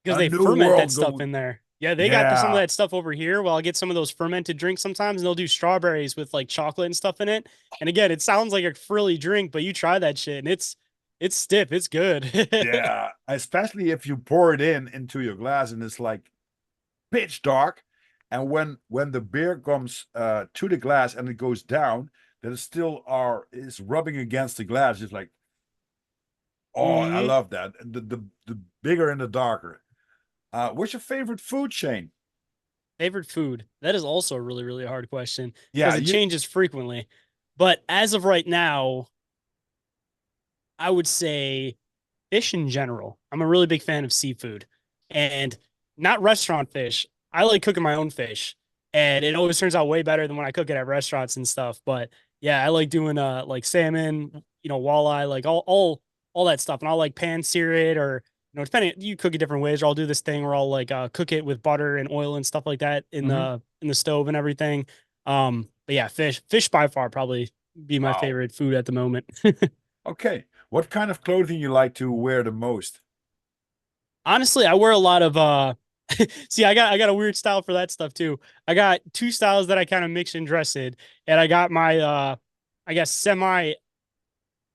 Because a they new ferment that world stuff going. in there. Yeah, they got some of Yeah, that stuff over here. Well, I'll get some of those fermented drinks sometimes, and they'll do strawberries with like chocolate and stuff in it. And again, it sounds like a frilly drink, but you try that shit, and it's stiff. It's good. yeah. Especially if you pour it into your glass and it's like pitch dark, and when the beer comes to the glass and it goes down, that it still are is rubbing against the glass. It's like, oh, I Hmm. love that. The bigger and the darker. What's your favorite food chain? Favorite food? That is also a really, really hard question because Yeah, it you. changes frequently. But as of right now, I would say fish in general. I'm a really big fan of seafood and not restaurant fish. I like cooking my own fish, and it always turns out way better than when I cook it at restaurants and stuff. But yeah, I like doing like salmon, walleye, like all that stuff, and I'll like pan sear it, or depending, you cook it different ways. Or I'll do this thing where I'll like cook it with butter and oil and stuff like that in Hmm. the stove and everything. But yeah, fish by far probably be my Wow. favorite food at the moment. Okay. What kind of clothing you like to wear the most? Honestly, I wear a lot of see, I got a weird style for that stuff too. I got two styles that I kind of mix and dress in, and I got my I guess semi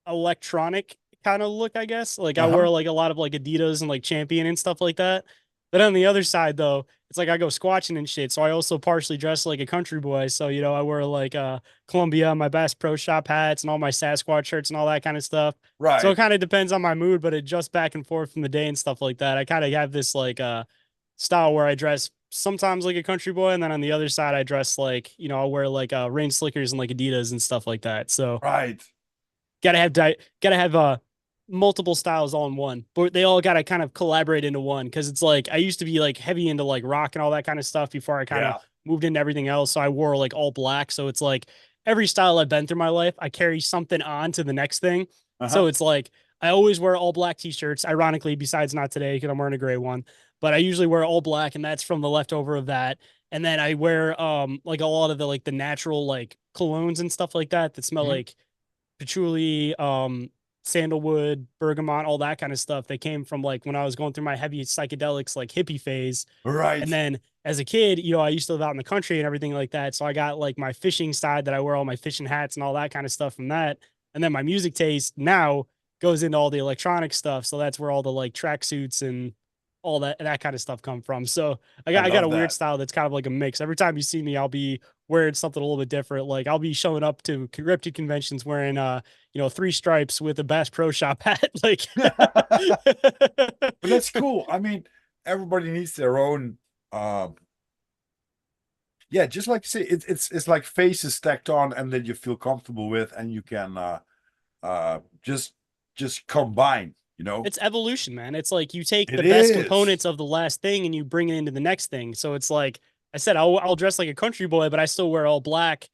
electronic kind of look, I guess. Like I wear Uh-huh. like a lot of like Adidas and like Champion and stuff like that. But on the other side though, it's like I go squatching and shit. So I also partially dress like a country boy. So, I wear like Columbia, my Bass Pro Shop hats and all my Sasquatch shirts and all that kind of stuff. So it Right. kind of depends on my mood, but it adjusts back and forth from the day and stuff like that. I kind of have this like style where I dress sometimes like a country boy, and then on the other side I dress like, I'll wear like rain slickers and like Adidas and stuff like that. So Right. gotta have multiple styles all in one, but they all gotta kind of collaborate into one because it's like I used to be like heavy into like rock and all that kind of stuff before I kind of Yeah. moved into everything else. So I wore like all black. So it's like every style I've been through my life, I carry something on to the next thing. Uh-huh. So it's like I always wear all black t-shirts, ironically, besides not today because I'm wearing a gray one. But I usually wear all black, and that's from the leftover of that. And then I wear like a lot of the natural like colognes and stuff like that smell Hmm. like patchouli, sandalwood, bergamot, all that kind of stuff. They came from like when I was going through my heavy psychedelics, like hippie phase. And Right. then as a kid, I used to live out in the country and everything like that. So I got like my fishing side that I wear all my fishing hats and all that kind of stuff from that. And then my music taste now goes into all the electronic stuff. So that's where all the like tracksuits and all that kind of stuff come from. So I I got I got a love weird that. style that's kind of like a mix. Every time you see me, I'll be wearing something a little bit different. Like I'll be showing up to cryptid conventions wearing three stripes with a Bass Pro Shop hat. Like But that's cool. I mean, everybody needs their own yeah, just like you say, it's like faces stacked on and that you feel comfortable with and you can just combine, you know? it's evolution, man. It's like you take It the best is. components of the last thing and you bring it into the next thing. So it's like I said, I'll dress like a country boy, but I still wear all black.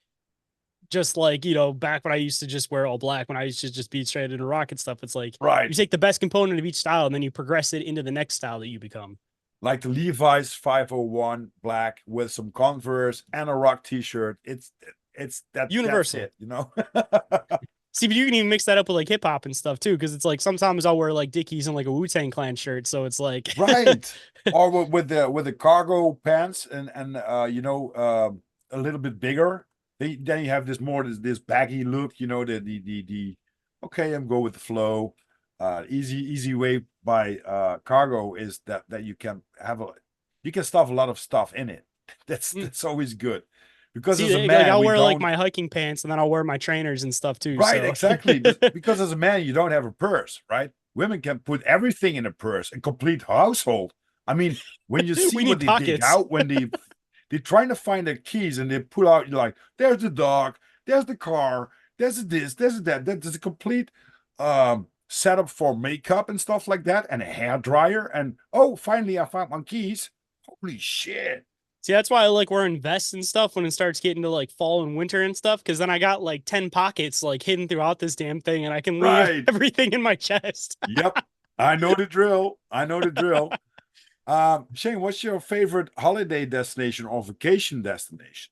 Just like, back when I used to just wear all black, when I used to just be straight into rock and stuff, it's like you Right. take the best component of each style and then you progress it into the next style that you become. Like the Levi's 501 black with some Converse and a rock t-shirt. It's that's Universal. it, you know? See, but you can even mix that up with like hip hop and stuff too, because it's like sometimes I'll wear like Dickies and like a Wu-Tang Clan shirt. So it's like Right. Or with the cargo pants and a little bit bigger. Then you have this baggy look, the okay, I'm go with the flow. Easy way by cargo is that you can stuff a lot of stuff in it. That's mm. that's always good. Because as a See, like man, I'll we wear like don't. my hiking pants and then I'll wear my trainers and stuff too. Right, So exactly. Because as a man, you don't have a purse, right? Women can put everything in a purse, a complete household. I mean, when you see we what need they dig pockets. out, when they're trying to find their keys and they pull out, you're like, there's the dog, there's the car, there's this, there's that. There's a complete setup for makeup and stuff like that, and a hair dryer. And oh, finally, I found my keys. Holy shit! See, that's why I like wearing vests and stuff when it starts getting to like fall and winter and stuff, because then I got like 10 pockets like hidden throughout this damn thing and I can leave Right. everything in my chest. Yep. I know the drill. I know the drill. Shane, what's your favorite holiday destination or vacation destination?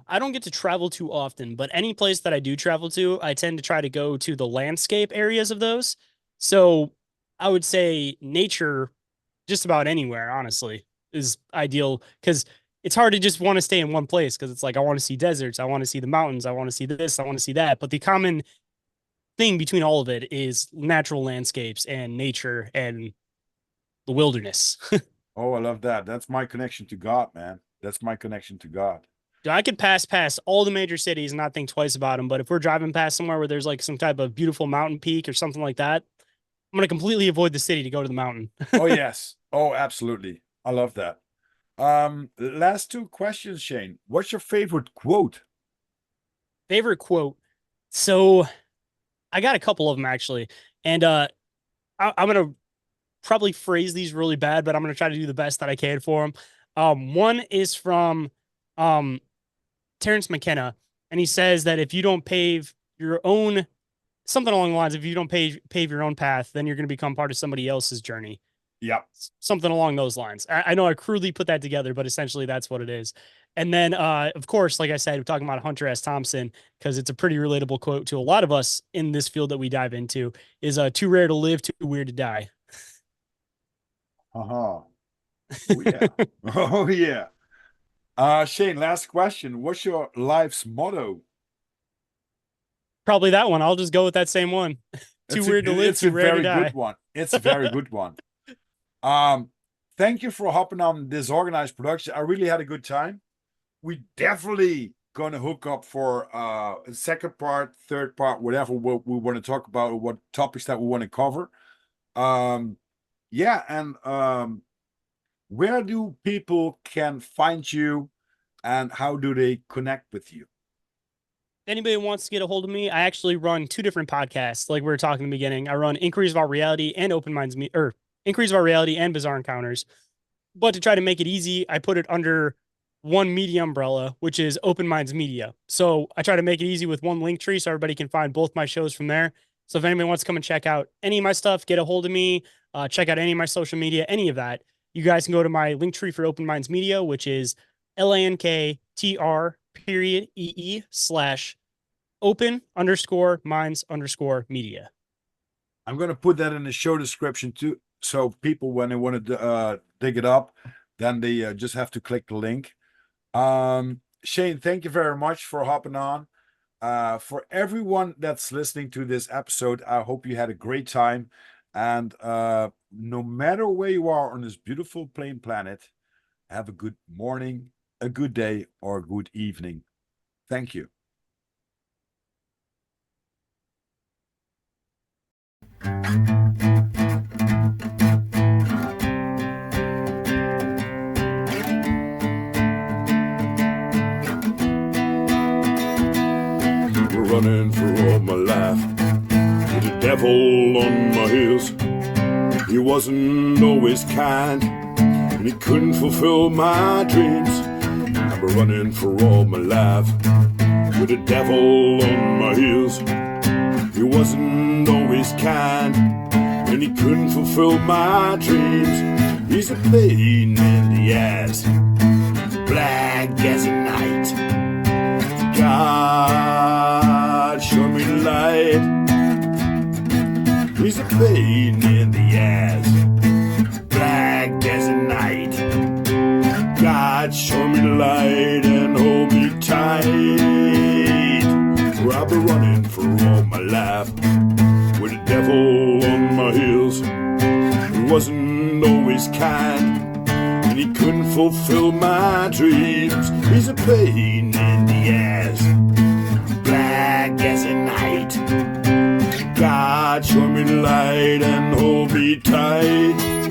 I don't get to travel too often, but any place that I do travel to, I tend to try to go to the landscape areas of those. So I would say nature, just about anywhere, honestly, is ideal because it's hard to just want to stay in one place because it's like I want to see deserts, I want to see the mountains, I want to see this, I want to see that. But the common thing between all of it is natural landscapes and nature and the wilderness. Oh, I love that. That's my connection to God, man. That's my connection to God. I could pass all the major cities and not think twice about them. But if we're driving past somewhere where there's like some type of beautiful mountain peak or something like that, I'm gonna completely avoid the city to go to the mountain. Oh, yes. Oh, absolutely. I love that. Last two questions, Shane. What's your favorite quote? Favorite quote. So I got a couple of them actually, and I'm gonna probably phrase these really bad, but I'm going to try to do the best that I can for them. One is from Terrence McKenna, and he says that if you don't pave your own, something along the lines, if you don't pave your own path, then you're going to become part of somebody else's journey. Yeah. Something along those lines. I know I crudely put that together, but essentially that's what it is. And then, of course, like I said, we're talking about Hunter S. Thompson because it's a pretty relatable quote to a lot of us in this field that we dive into. Is too rare to live, too weird to die. Uh-huh. Oh yeah. Oh yeah. Shayn, last question. What's your life's motto? Probably that one. I'll just go with that same one. Too weird to live, too rare to Very good die. one. It's a very good one. Thank you for hopping on this organized production. I really had a good time. We definitely gonna hook up for a second part, third part, whatever we want to talk about, or what topics that we want to cover. Yeah, and where do people can find you, and how do they connect with you? Anybody who wants to get a hold of me, I actually run two different podcasts. Like we were talking in the beginning, I run Inquiries About Reality and Open Minds, or Inquiries About Reality and Bizarre Encounters. But to try to make it easy, I put it under one media umbrella, which is Open Minds Media. So I try to make it easy with one link tree so everybody can find both my shows from there. So if anybody wants to come and check out any of my stuff, get a hold of me, check out any of my social media, any of that, you guys can go to my link tree for Open Minds Media, which is LANKTR.EE/open_minds_media. I'm gonna put that in the show description too, so people when they want to dig it up, then they just have to click the link. Shayn, thank you very much for hopping on. For everyone that's listening to this episode, I hope you had a great time. And no matter where you are on this beautiful plain planet, have a good morning, a good day, or a good evening. Thank you. Running for all my life with the devil on my heels. He wasn't always kind, and he couldn't fulfill my dreams. I'm running for all my life with the devil on my heels. He wasn't always kind, and he couldn't fulfill my dreams. He's a pain in the ass, black as a night. God, show me the light. He's a pain in the ass, black as a night. God, show me the light and hold me tight. I've been running for all my life with the devil on my heels. He wasn't always kind, and he couldn't fulfill my dreams. He's a pain in the ass, black as a night. God, show me the light and hold me tight.